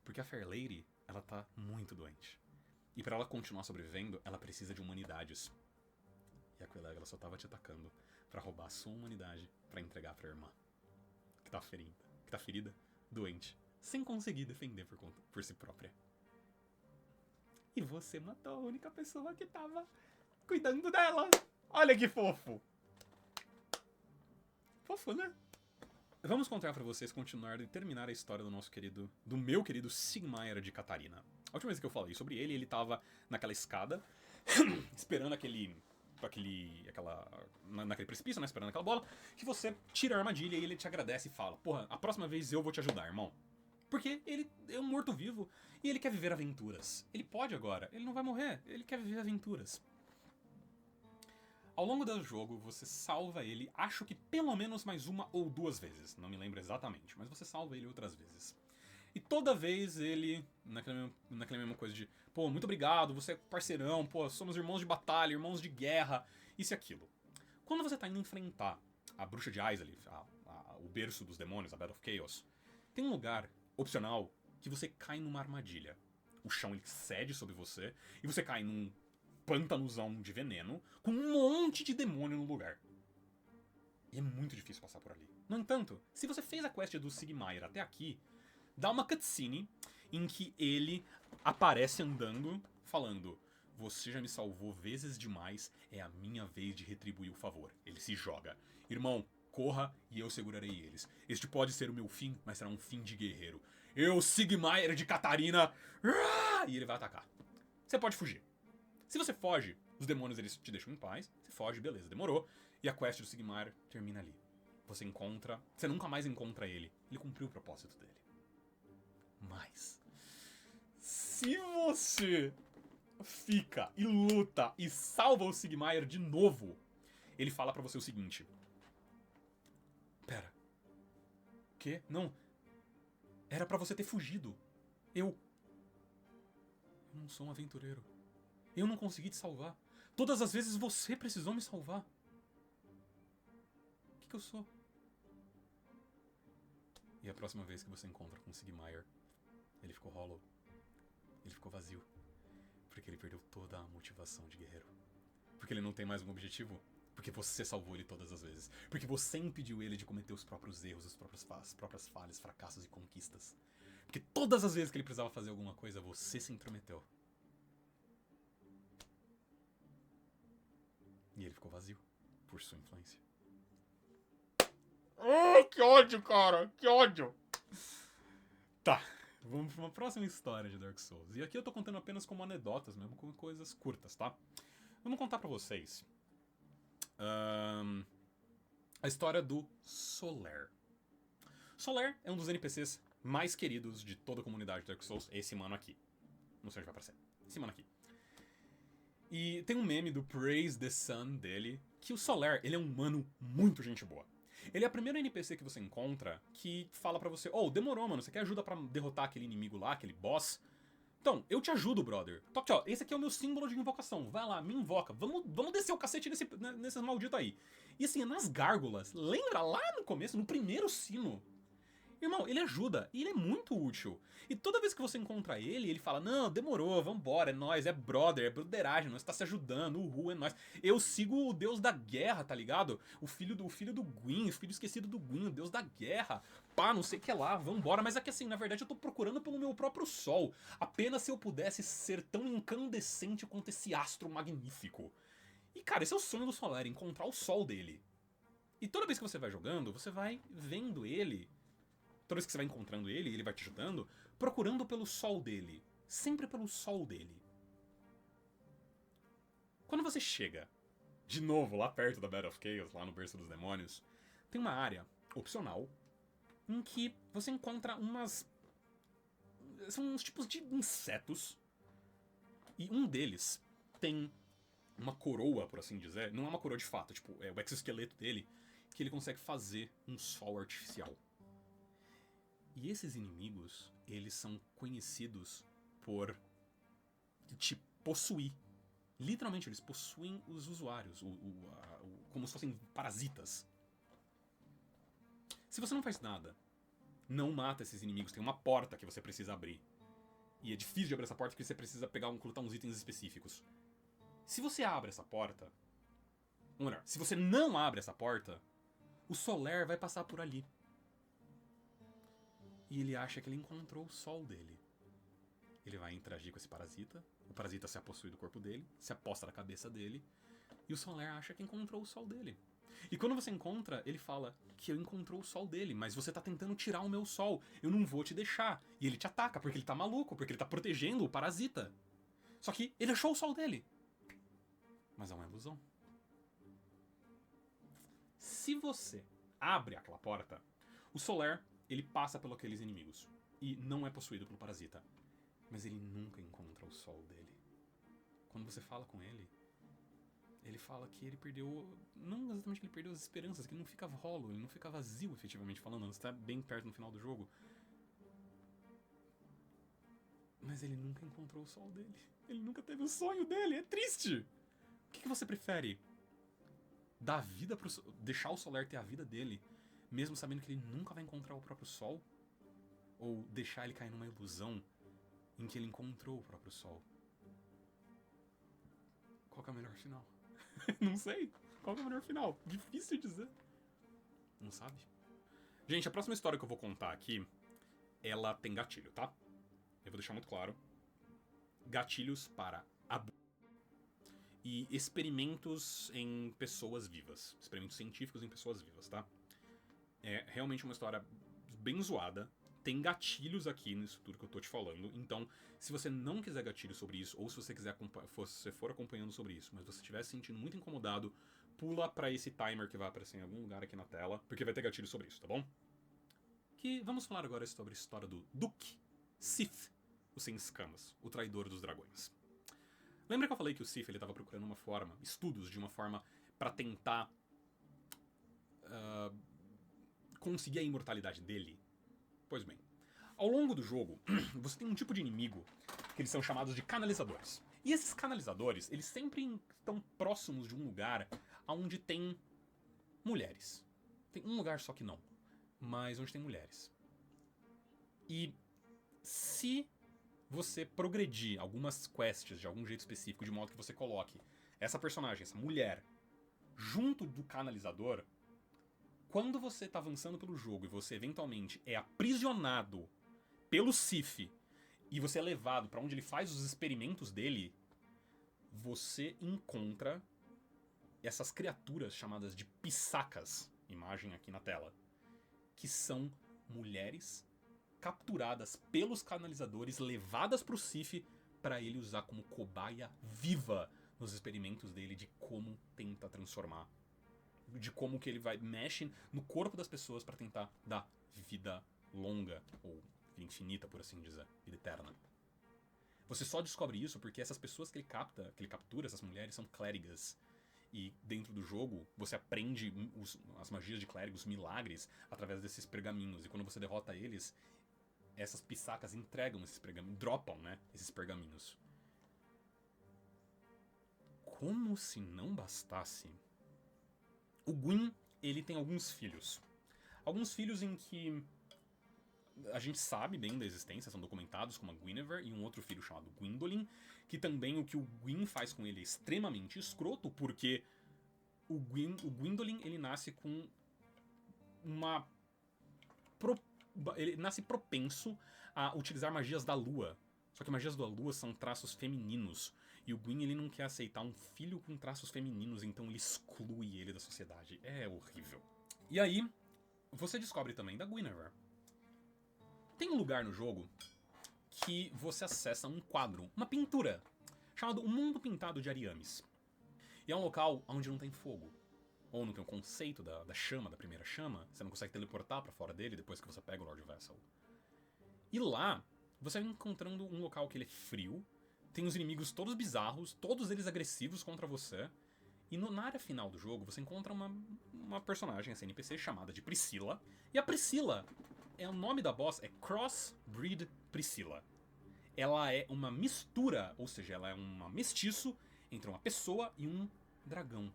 [SPEAKER 1] Porque a Fair Lady, ela tá muito doente. E pra ela continuar sobrevivendo, ela precisa de humanidades. E a Quileg, ela só tava te atacando pra roubar a sua humanidade pra entregar pra irmã. Que tá ferida, doente, sem conseguir defender por si própria. E você matou a única pessoa que tava cuidando dela. Olha que fofo. Fofo, né? Vamos contar pra vocês continuar e terminar a história do meu querido Sigmar de Catarina. A última vez que eu falei sobre ele, ele tava naquela escada, esperando naquele precipício, né, esperando aquela bola, que você tira a armadilha e ele te agradece e fala: porra, a próxima vez eu vou te ajudar, irmão. Porque ele é um morto-vivo e ele quer viver aventuras. Ele pode agora, ele não vai morrer, ele quer viver aventuras. Ao longo do jogo, você salva ele, acho que pelo menos mais uma ou duas vezes. Não me lembro exatamente, mas você salva ele outras vezes. E toda vez ele, naquela mesma coisa de: pô, muito obrigado, você é parceirão, pô, somos irmãos de batalha, irmãos de guerra, isso e aquilo. Quando você tá indo enfrentar a Bruxa de Aizalee, o berço dos demônios, a Battle of Chaos, tem um lugar opcional que você cai numa armadilha. O chão ele cede sobre você e você cai num pântanozão de veneno com um monte de demônio no lugar. E é muito difícil passar por ali. No entanto, se você fez a quest do Sigmar até aqui, dá uma cutscene em que ele aparece andando, falando: você já me salvou vezes demais, é a minha vez de retribuir o favor. Ele se joga: irmão, corra e eu segurarei eles. Este pode ser o meu fim, mas será um fim de guerreiro. Eu, Sigmar de Catarina... E ele vai atacar. Você pode fugir. Se você foge, os demônios eles te deixam em paz. Você foge, beleza, demorou. E a quest do Sigmar termina ali. Você nunca mais encontra ele. Ele cumpriu o propósito dele. Mas se você fica e luta e salva o Sigmar de novo, ele fala pra você o seguinte: pera, quê? Não, era pra você ter fugido. Eu não sou um aventureiro. Eu não consegui te salvar. Todas as vezes você precisou me salvar. O que eu sou? E a próxima vez que você encontra com o Sigmar, ele ficou hollow. Ele ficou vazio. Porque ele perdeu toda a motivação de guerreiro. Porque ele não tem mais um objetivo. Porque você salvou ele todas as vezes. Porque você impediu ele de cometer os próprios erros, as próprias falhas, fracassos e conquistas. Porque todas as vezes que ele precisava fazer alguma coisa, você se intrometeu. E ele ficou vazio por sua influência. Oh, que ódio, cara! Que ódio! Tá, vamos pra uma próxima história de Dark Souls. E aqui eu tô contando apenas como anedotas mesmo, como coisas curtas, tá? Vamos contar pra vocês a história do Solaire. Solaire é um dos NPCs mais queridos de toda a comunidade de Dark Souls. Esse mano aqui. Não sei onde vai aparecer. Esse mano aqui. E tem um meme do Praise the Sun dele, que o Solaire, ele é um mano muito gente boa. Ele é a primeira NPC que você encontra que fala pra você: oh, demorou, mano, você quer ajuda pra derrotar aquele inimigo lá, aquele boss? Então, eu te ajudo, brother. Toque, ó, esse aqui é o meu símbolo de invocação. Vai lá, me invoca. Vamos descer o cacete nesses malditos aí. E assim, nas gárgulas, lembra lá no começo, no primeiro sino? Irmão, ele ajuda e ele é muito útil. E toda vez que você encontra ele, ele fala: não, demorou, vambora, é nóis, é brother, é broderagem, nós tá se ajudando, uhul, é nóis. Eu sigo o deus da guerra, tá ligado? O filho do Gwyn, o filho esquecido do Gwyn, o deus da guerra. Pá, não sei o que lá, vambora. Mas é que assim, na verdade eu tô procurando pelo meu próprio sol. Apenas se eu pudesse ser tão incandescente quanto esse astro magnífico. E cara, esse é o sonho do Solaire, encontrar o sol dele. E toda vez que você vai jogando, você vai vendo ele. Toda vez que você vai encontrando ele, ele vai te ajudando, procurando pelo sol dele. Sempre pelo sol dele. Quando você chega de novo, lá perto da Battle of Chaos, lá no Berço dos Demônios, tem uma área opcional em que você encontra umas... São uns tipos de insetos. E um deles tem uma coroa, por assim dizer. Não é uma coroa de fato, tipo, é o exoesqueleto dele, que ele consegue fazer um sol artificial. E esses inimigos, eles são conhecidos por te possuir. Literalmente, eles possuem os usuários, como se fossem parasitas. Se você não faz nada, não mata esses inimigos, tem uma porta que você precisa abrir. E é difícil de abrir essa porta porque você precisa coletar uns itens específicos. Se você abre essa porta... Ou melhor, se você não abre essa porta, o Solaire vai passar por ali. E ele acha que ele encontrou o sol dele. Ele vai interagir com esse parasita. O parasita se apossui do corpo dele, se aposta na cabeça dele. E o Solaire acha que encontrou o sol dele. E quando você encontra, ele fala que eu encontrou o sol dele, mas você tá tentando tirar o meu sol. Eu não vou te deixar. E ele te ataca porque ele tá maluco, porque ele tá protegendo o parasita. Só que ele achou o sol dele. Mas é uma ilusão. Se você abre aquela porta, o Solaire, ele passa pelos aqueles inimigos. E não é possuído pelo parasita. Mas ele nunca encontra o sol dele. Quando você fala com ele, ele fala que ele perdeu... Não exatamente que ele perdeu as esperanças, que ele não fica rolo, ele não fica vazio, efetivamente falando. Você tá bem perto no final do jogo. Mas ele nunca encontrou o sol dele. Ele nunca teve o sonho dele, é triste! O que você prefere? Dar vida pro... Deixar o Solaire ter a vida dele, mesmo sabendo que ele nunca vai encontrar o próprio sol? Ou deixar ele cair numa ilusão em que ele encontrou o próprio sol? Qual que é o melhor final? Não sei. Qual que é o melhor final? Difícil dizer. Não sabe? Gente, a próxima história que eu vou contar aqui, ela tem gatilho, tá? Eu vou deixar muito claro. Gatilhos para abuso. E experimentos em pessoas vivas. Experimentos científicos em pessoas vivas, tá? É realmente uma história bem zoada. Tem gatilhos aqui nisso tudo que eu tô te falando. Então, se você não quiser gatilho sobre isso, ou se você quiser você for acompanhando sobre isso, mas você estiver se sentindo muito incomodado, pula pra esse timer que vai aparecer em algum lugar aqui na tela, porque vai ter gatilho sobre isso, tá bom? Que vamos falar agora sobre a história do Duke Sith, o Sem Escamas, o traidor dos dragões. Lembra que eu falei que o Sith ele tava procurando uma forma, estudos de uma forma pra tentar conseguir a imortalidade dele? Pois bem, ao longo do jogo, você tem um tipo de inimigo que eles são chamados de canalizadores. E esses canalizadores, eles sempre estão próximos de um lugar onde tem mulheres. Tem um lugar só que não, mas onde tem mulheres. E se você progredir algumas quests de algum jeito específico, de modo que você coloque essa personagem, essa mulher, junto do canalizador, quando você tá avançando pelo jogo e você eventualmente é aprisionado pelo Sith e você é levado pra onde ele faz os experimentos dele, você encontra essas criaturas chamadas de pissacas, imagem aqui na tela, que são mulheres capturadas pelos canalizadores, levadas pro Sith pra ele usar como cobaia viva nos experimentos dele de como tenta transformar, de como que ele mexe no corpo das pessoas pra tentar dar vida longa, ou vida infinita, por assim dizer, vida eterna. Você só descobre isso porque essas pessoas que ele captura, essas mulheres, são clérigas. E dentro do jogo, você aprende as magias de clérigos, os milagres, através desses pergaminhos. E quando você derrota eles, essas pissacas entregam esses pergaminhos, dropam, né, esses pergaminhos. Como se não bastasse, o Gwyn, ele tem alguns filhos. Alguns filhos em que a gente sabe bem da existência, são documentados como a Guinevere e um outro filho chamado Gwyndolin, que também o que o Gwyn faz com ele é extremamente escroto, porque o Gwyndolin, ele nasce com uma... Ele nasce propenso a utilizar magias da lua. Só que magias da lua são traços femininos. E o Gwyn, ele não quer aceitar um filho com traços femininos, então ele exclui ele da sociedade. É horrível. E aí, você descobre também da Guinevere. Tem um lugar no jogo que você acessa um quadro, uma pintura, chamado O Mundo Pintado de Ariames. E é um local onde não tem fogo. Ou não tem o conceito da chama, da primeira chama. Você não consegue teleportar pra fora dele depois que você pega o Lord Vessel. E lá, você vai encontrando um local que ele é frio. Tem os inimigos todos bizarros, todos eles agressivos contra você. E na área final do jogo, você encontra uma personagem, essa NPC, chamada de Priscilla. E a Priscilla, o nome da boss é Crossbreed Priscilla. Ela é uma mistura, ou seja, ela é um mestiço entre uma pessoa e um dragão.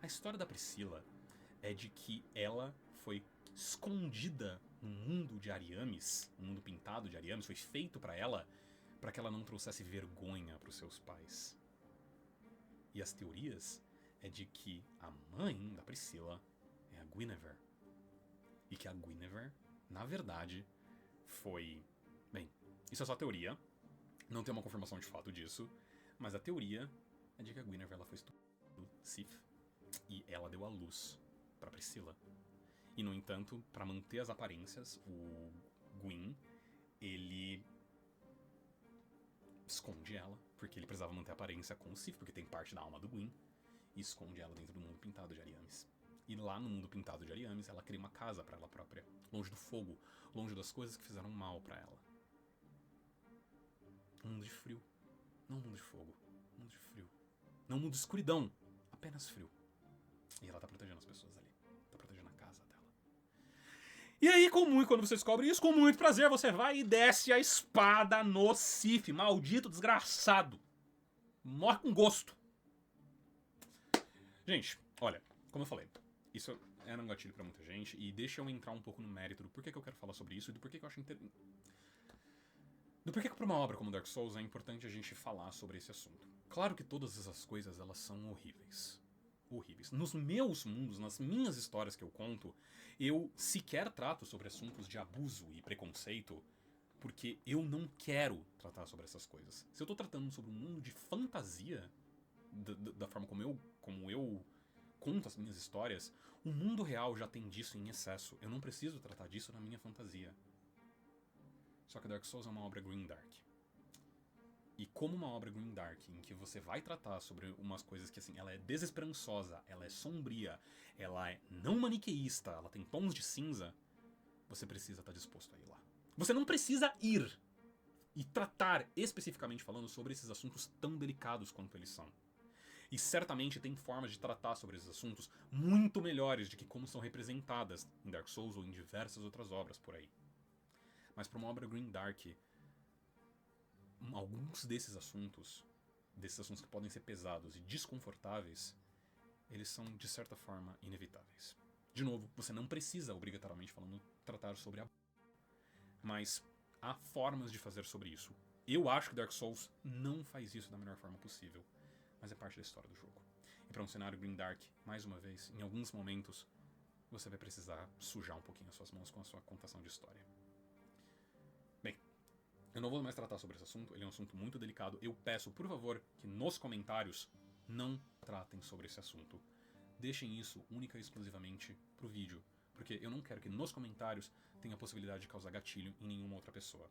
[SPEAKER 1] A história da Priscilla é de que ela foi escondida no mundo de Ariamis, no mundo pintado de Ariamis, foi feito pra ela, para que ela não trouxesse vergonha pros seus pais. E as teorias é de que a mãe da Priscilla é a Guinevere. E que a Guinevere, na verdade, foi... Bem, isso é só teoria, não tem uma confirmação de fato disso, mas a teoria é de que a Guinevere ela foi estuprada pelo Sif e ela deu a luz pra Priscilla. E, no entanto, para manter as aparências, o Gwyn, ele esconde ela, porque ele precisava manter a aparência com o Sif, porque tem parte da alma do Gwyn, e esconde ela dentro do mundo pintado de Ariamis. E lá no mundo pintado de Ariamis, ela cria uma casa para ela própria, longe do fogo, longe das coisas que fizeram mal para ela. Um mundo de frio, não um mundo de fogo, um mundo de frio. Não um mundo de escuridão, apenas frio. E ela tá protegendo as pessoas ali, tá protegendo a casa dela. E aí, quando você descobre isso, com muito prazer, você vai e desce a espada no Sif, maldito desgraçado. Morre com gosto. Gente, olha, como eu falei, isso era um gatilho pra muita gente, e deixa eu entrar um pouco no mérito do porquê que eu quero falar sobre isso e do porquê que eu acho do porquê que pra uma obra como Dark Souls é importante a gente falar sobre esse assunto. Claro que todas essas coisas, elas são horríveis. Horríveis. Nos meus mundos, nas minhas histórias que eu conto, eu sequer trato sobre assuntos de abuso e preconceito, porque eu não quero tratar sobre essas coisas. Se eu tô tratando sobre um mundo de fantasia, da forma como eu conto as minhas histórias, o mundo real já tem disso em excesso. Eu não preciso tratar disso na minha fantasia. Só que Dark Souls é uma obra grimdark. E como uma obra grimdark, em que você vai tratar sobre umas coisas que, assim, ela é desesperançosa, ela é sombria, ela é não maniqueísta, ela tem tons de cinza, você precisa estar disposto a ir lá. Você não precisa ir e tratar especificamente falando sobre esses assuntos tão delicados quanto eles são. E certamente tem formas de tratar sobre esses assuntos muito melhores do que como são representadas em Dark Souls ou em diversas outras obras por aí. Mas para uma obra grimdark, alguns desses assuntos que podem ser pesados e desconfortáveis, eles são, de certa forma, inevitáveis. De novo, você não precisa, obrigatoriamente falando, tratar sobre a... Mas há formas de fazer sobre isso. Eu acho que Dark Souls não faz isso da melhor forma possível, mas é parte da história do jogo. E para um cenário grimdark, mais uma vez, em alguns momentos, você vai precisar sujar um pouquinho as suas mãos com a sua contação de história. Bem, eu não vou mais tratar sobre esse assunto, ele é um assunto muito delicado. Eu peço, por favor, que nos comentários não tratem sobre esse assunto. Deixem isso única e exclusivamente pro vídeo, porque eu não quero que nos comentários tenha a possibilidade de causar gatilho em nenhuma outra pessoa.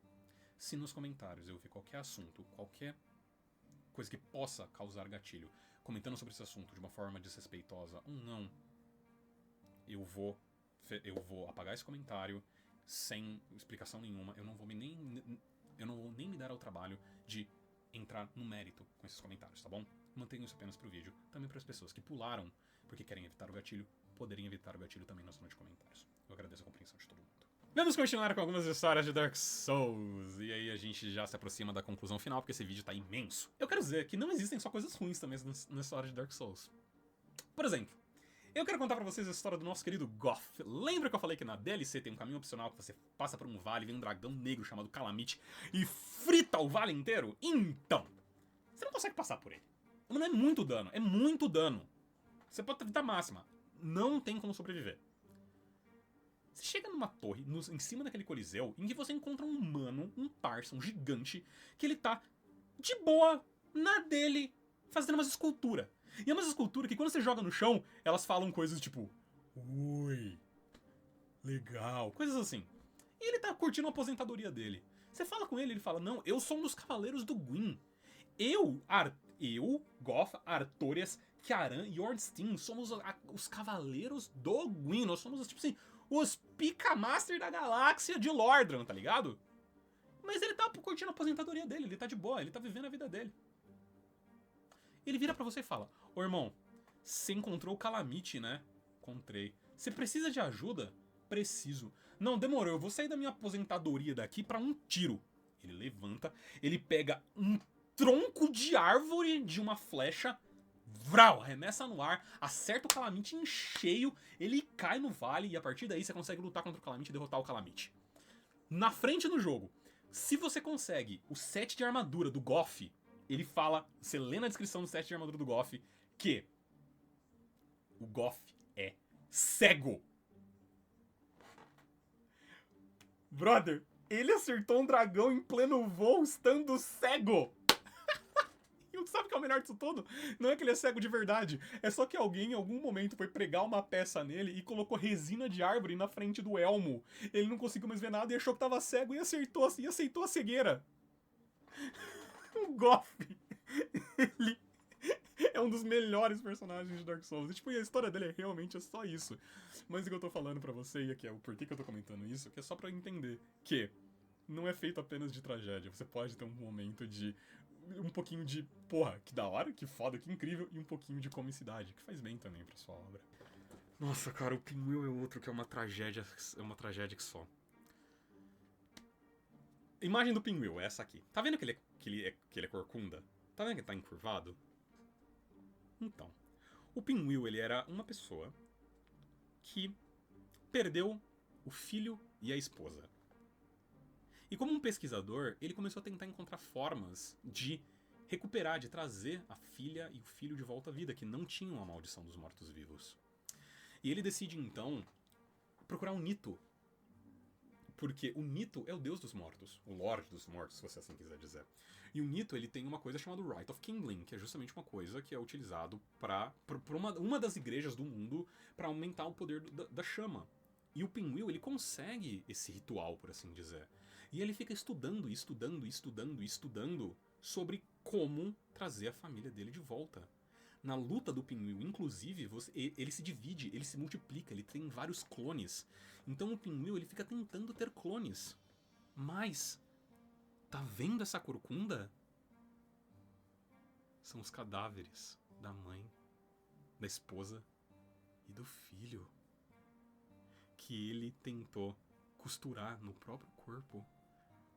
[SPEAKER 1] Se nos comentários eu ver qualquer assunto, qualquer coisa que possa causar gatilho, comentando sobre esse assunto de uma forma desrespeitosa ou não, eu vou apagar esse comentário sem explicação nenhuma. Eu não vou nem me dar ao trabalho de entrar no mérito com esses comentários, tá bom? Mantenho isso apenas pro vídeo, também para as pessoas que pularam porque querem evitar o gatilho, poderem evitar o gatilho também na zona de comentários. Eu agradeço a compreensão de todo mundo. Vamos continuar com algumas histórias de Dark Souls, e aí a gente já se aproxima da conclusão final, porque esse vídeo tá imenso. Eu quero dizer que não existem só coisas ruins também na história de Dark Souls. Por exemplo, eu quero contar pra vocês a história do nosso querido Goth. Lembra que eu falei que na DLC tem um caminho opcional que você passa por um vale, vem um dragão negro chamado Calamite e frita o vale inteiro? Então, você não consegue passar por ele. Mas não é muito dano, é muito dano. Você pode ter vida máxima, não tem como sobreviver. Você chega numa torre, em cima daquele coliseu, em que você encontra um humano, um parça, um gigante, que ele tá de boa na dele, fazendo umas esculturas. E é umas esculturas que quando você joga no chão, elas falam coisas tipo... Oi, legal, coisas assim. E ele tá curtindo a aposentadoria dele. Você fala com ele, ele fala, não, eu sou um dos cavaleiros do Gwyn. Eu, Goff, Artorias, Kiaran e Ornstein somos os cavaleiros do Gwyn. Nós somos, tipo assim, os pica-master da galáxia de Lordran, tá ligado? Mas ele tá curtindo a aposentadoria dele, ele tá de boa, ele tá vivendo a vida dele. Ele vira pra você e fala: ô irmão, você encontrou o Calamite, né? Encontrei. Você precisa de ajuda? Preciso. Não, demorou, eu vou sair da minha aposentadoria daqui pra um tiro. Ele levanta, ele pega um tronco de árvore de uma flecha, vral, arremessa no ar, acerta o Calamite em cheio, ele cai no vale e a partir daí você consegue lutar contra o Calamite e derrotar o Calamite. Na frente do jogo, se você consegue o set de armadura do Goff, ele fala, você lê na descrição do set de armadura do Goff, que o Goff é cego. Brother, ele acertou um dragão em pleno voo estando cego. E sabe o que é o melhor disso tudo? Não é que ele é cego de verdade. É só que alguém em algum momento foi pregar uma peça nele e colocou resina de árvore na frente do elmo. Ele não conseguiu mais ver nada e achou que tava cego e aceitou a cegueira. O Goff, ele é um dos melhores personagens de Dark Souls. E, tipo, a história dele realmente é só isso. Mas o que eu tô falando pra você, e aqui é o porquê que eu tô comentando isso, que é só pra entender que não é feito apenas de tragédia. Você pode ter um momento de um pouquinho de, porra, que da hora, que foda, que incrível, e um pouquinho de comicidade, que faz bem também pra sua obra. Nossa, cara, o Pinwheel é outro que é uma tragédia que só. Imagem do Pinwheel, é essa aqui. Tá vendo que ele é corcunda? Tá vendo que ele tá encurvado? Então, o Pinwheel, ele era uma pessoa que perdeu o filho e a esposa. E como um pesquisador, ele começou a tentar encontrar formas de recuperar, de trazer a filha e o filho de volta à vida, que não tinham a maldição dos mortos-vivos. E ele decide, então, procurar um Nito. Porque o Nito é o deus dos mortos, o Lorde dos mortos, se você assim quiser dizer. E o Nito, ele tem uma coisa chamada Rite of Kindling, que é justamente uma coisa que é utilizado por uma das igrejas do mundo para aumentar o poder da chama. E o Pinwheel, ele consegue esse ritual, por assim dizer. E ele fica estudando sobre como trazer a família dele de volta. Na luta do Pinwheel, inclusive, ele se divide, ele se multiplica, ele tem vários clones. Então o Pinwheel, ele fica tentando ter clones. Mas, tá vendo essa corcunda? São os cadáveres da mãe, da esposa e do filho. Que ele tentou costurar no próprio corpo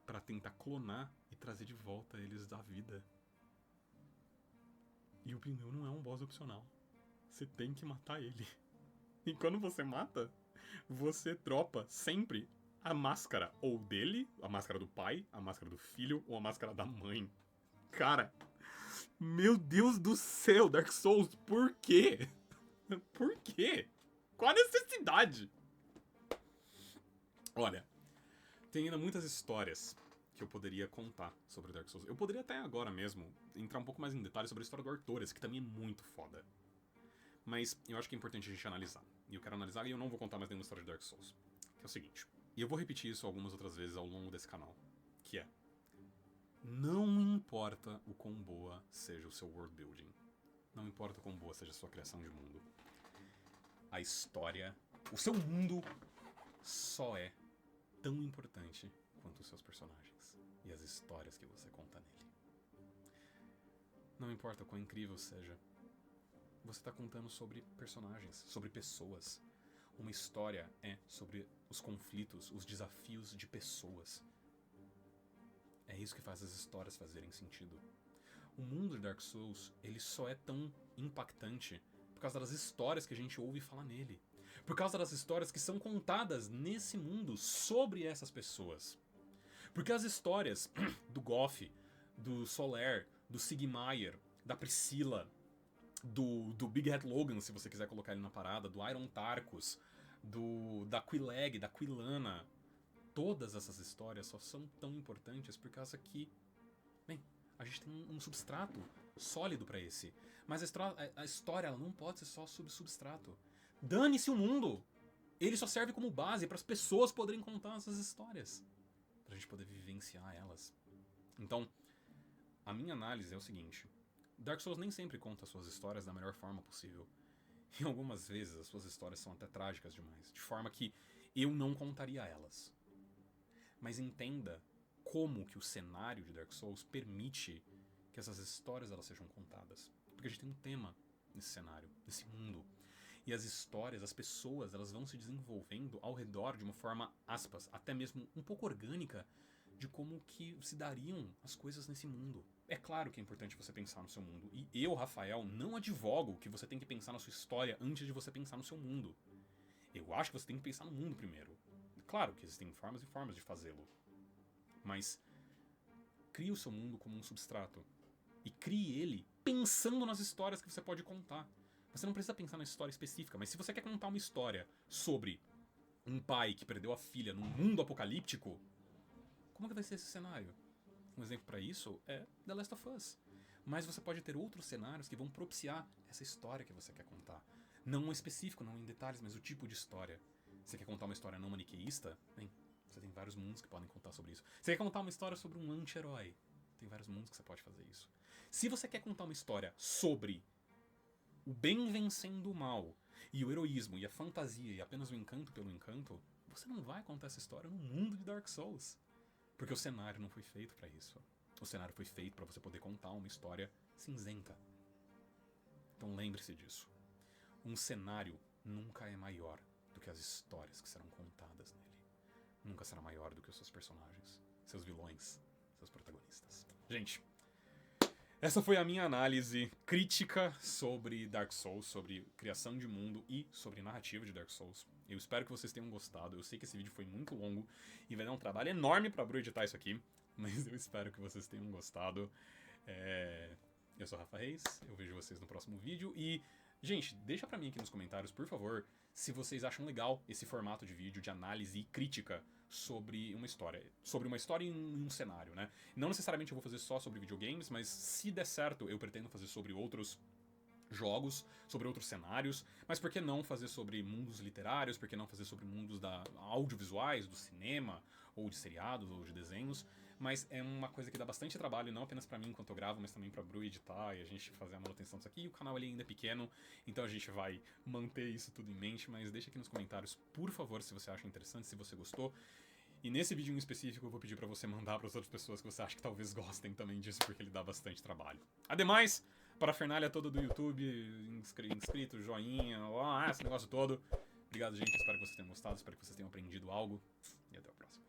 [SPEAKER 1] para tentar clonar e trazer de volta eles da vida. E o Pinwheel não é um boss opcional. Você tem que matar ele. E quando você mata, você dropa sempre a máscara ou dele, a máscara do pai, a máscara do filho ou a máscara da mãe. Cara, meu Deus do céu, Dark Souls, por quê? Por quê? Qual a necessidade? Olha, tem ainda muitas histórias que eu poderia contar sobre Dark Souls. Eu poderia até agora mesmo entrar um pouco mais em detalhes sobre a história do Artorias, que também é muito foda. Mas eu acho que é importante a gente analisar. E eu quero analisar e eu não vou contar mais nenhuma história de Dark Souls. Que é o seguinte, e eu vou repetir isso algumas outras vezes ao longo desse canal, que é: não importa o quão boa seja o seu world building, não importa o quão boa seja a sua criação de mundo, a história, o seu mundo só é tão importante quanto os seus personagens e as histórias que você conta nele. Não importa o quão incrível seja, você está contando sobre personagens, sobre pessoas. Uma história é sobre os conflitos, os desafios de pessoas. É isso que faz as histórias fazerem sentido. O mundo de Dark Souls, ele só é tão impactante por causa das histórias que a gente ouve falar nele. Por causa das histórias que são contadas nesse mundo sobre essas pessoas. Porque as histórias do Goff, do Solaire, do Sigmire, da Priscilla, do Big Hat Logan, se você quiser colocar ele na parada, do Iron Tarkus, da Quileg, da Quilana, todas essas histórias só são tão importantes por causa que, bem, a gente tem um substrato sólido pra esse. Mas a história ela não pode ser só sobre substrato. Dane-se o mundo! Ele só serve como base para as pessoas poderem contar essas histórias. Pra gente poder vivenciar elas. Então, a minha análise é o seguinte: Dark Souls nem sempre conta suas histórias da melhor forma possível. E algumas vezes as suas histórias são até trágicas demais, de forma que eu não contaria elas. Mas entenda como que o cenário de Dark Souls permite que essas histórias elas sejam contadas. Porque a gente tem um tema nesse cenário, nesse mundo. E as histórias, as pessoas, elas vão se desenvolvendo ao redor de uma forma, aspas, até mesmo um pouco orgânica, de como que se dariam as coisas nesse mundo. É claro que é importante você pensar no seu mundo. E eu, Rafael, não advogo que você tem que pensar na sua história antes de você pensar no seu mundo. Eu acho que você tem que pensar no mundo primeiro. Claro que existem formas e formas de fazê-lo. Mas crie o seu mundo como um substrato. E crie ele pensando nas histórias que você pode contar. Você não precisa pensar na história específica, mas se você quer contar uma história sobre um pai que perdeu a filha num mundo apocalíptico, como que vai ser esse cenário? Um exemplo para isso é The Last of Us. Mas você pode ter outros cenários que vão propiciar essa história que você quer contar. Não específico, não em detalhes, mas o tipo de história. Você quer contar uma história não maniqueísta? Bem, você tem vários mundos que podem contar sobre isso. Você quer contar uma história sobre um anti-herói? Tem vários mundos que você pode fazer isso. Se você quer contar uma história sobre o bem vencendo o mal, e o heroísmo, e a fantasia, e apenas o encanto pelo encanto, você não vai contar essa história no mundo de Dark Souls. Porque o cenário não foi feito pra isso. O cenário foi feito pra você poder contar uma história cinzenta. Então lembre-se disso. Um cenário nunca é maior do que as histórias que serão contadas nele. Nunca será maior do que os seus personagens, seus vilões, seus protagonistas. Gente, essa foi a minha análise crítica sobre Dark Souls, sobre criação de mundo e sobre narrativa de Dark Souls. Eu espero que vocês tenham gostado. Eu sei que esse vídeo foi muito longo e vai dar um trabalho enorme pra Bru editar isso aqui, mas eu espero que vocês tenham gostado. Eu sou o Rafa Reis, eu vejo vocês no próximo vídeo e, gente, deixa pra mim aqui nos comentários, por favor, se vocês acham legal esse formato de vídeo de análise e crítica sobre uma história em um cenário, né? Não necessariamente eu vou fazer só sobre videogames, mas se der certo, eu pretendo fazer sobre outros jogos, sobre outros cenários, mas por que não fazer sobre mundos literários, por que não fazer sobre mundos audiovisuais, do cinema, ou de seriados, ou de desenhos, mas é uma coisa que dá bastante trabalho, não apenas pra mim enquanto eu gravo, mas também pra Bru editar e a gente fazer a manutenção disso aqui, e o canal ele ainda é pequeno, então a gente vai manter isso tudo em mente, mas deixa aqui nos comentários, por favor, se você acha interessante, se você gostou. E nesse vídeo em específico eu vou pedir pra você mandar pras outras pessoas que você acha que talvez gostem também disso, porque ele dá bastante trabalho. Ademais, parafernália toda do YouTube, inscrito, joinha, esse negócio todo. Obrigado, gente, espero que vocês tenham gostado, espero que vocês tenham aprendido algo, e até o próximo.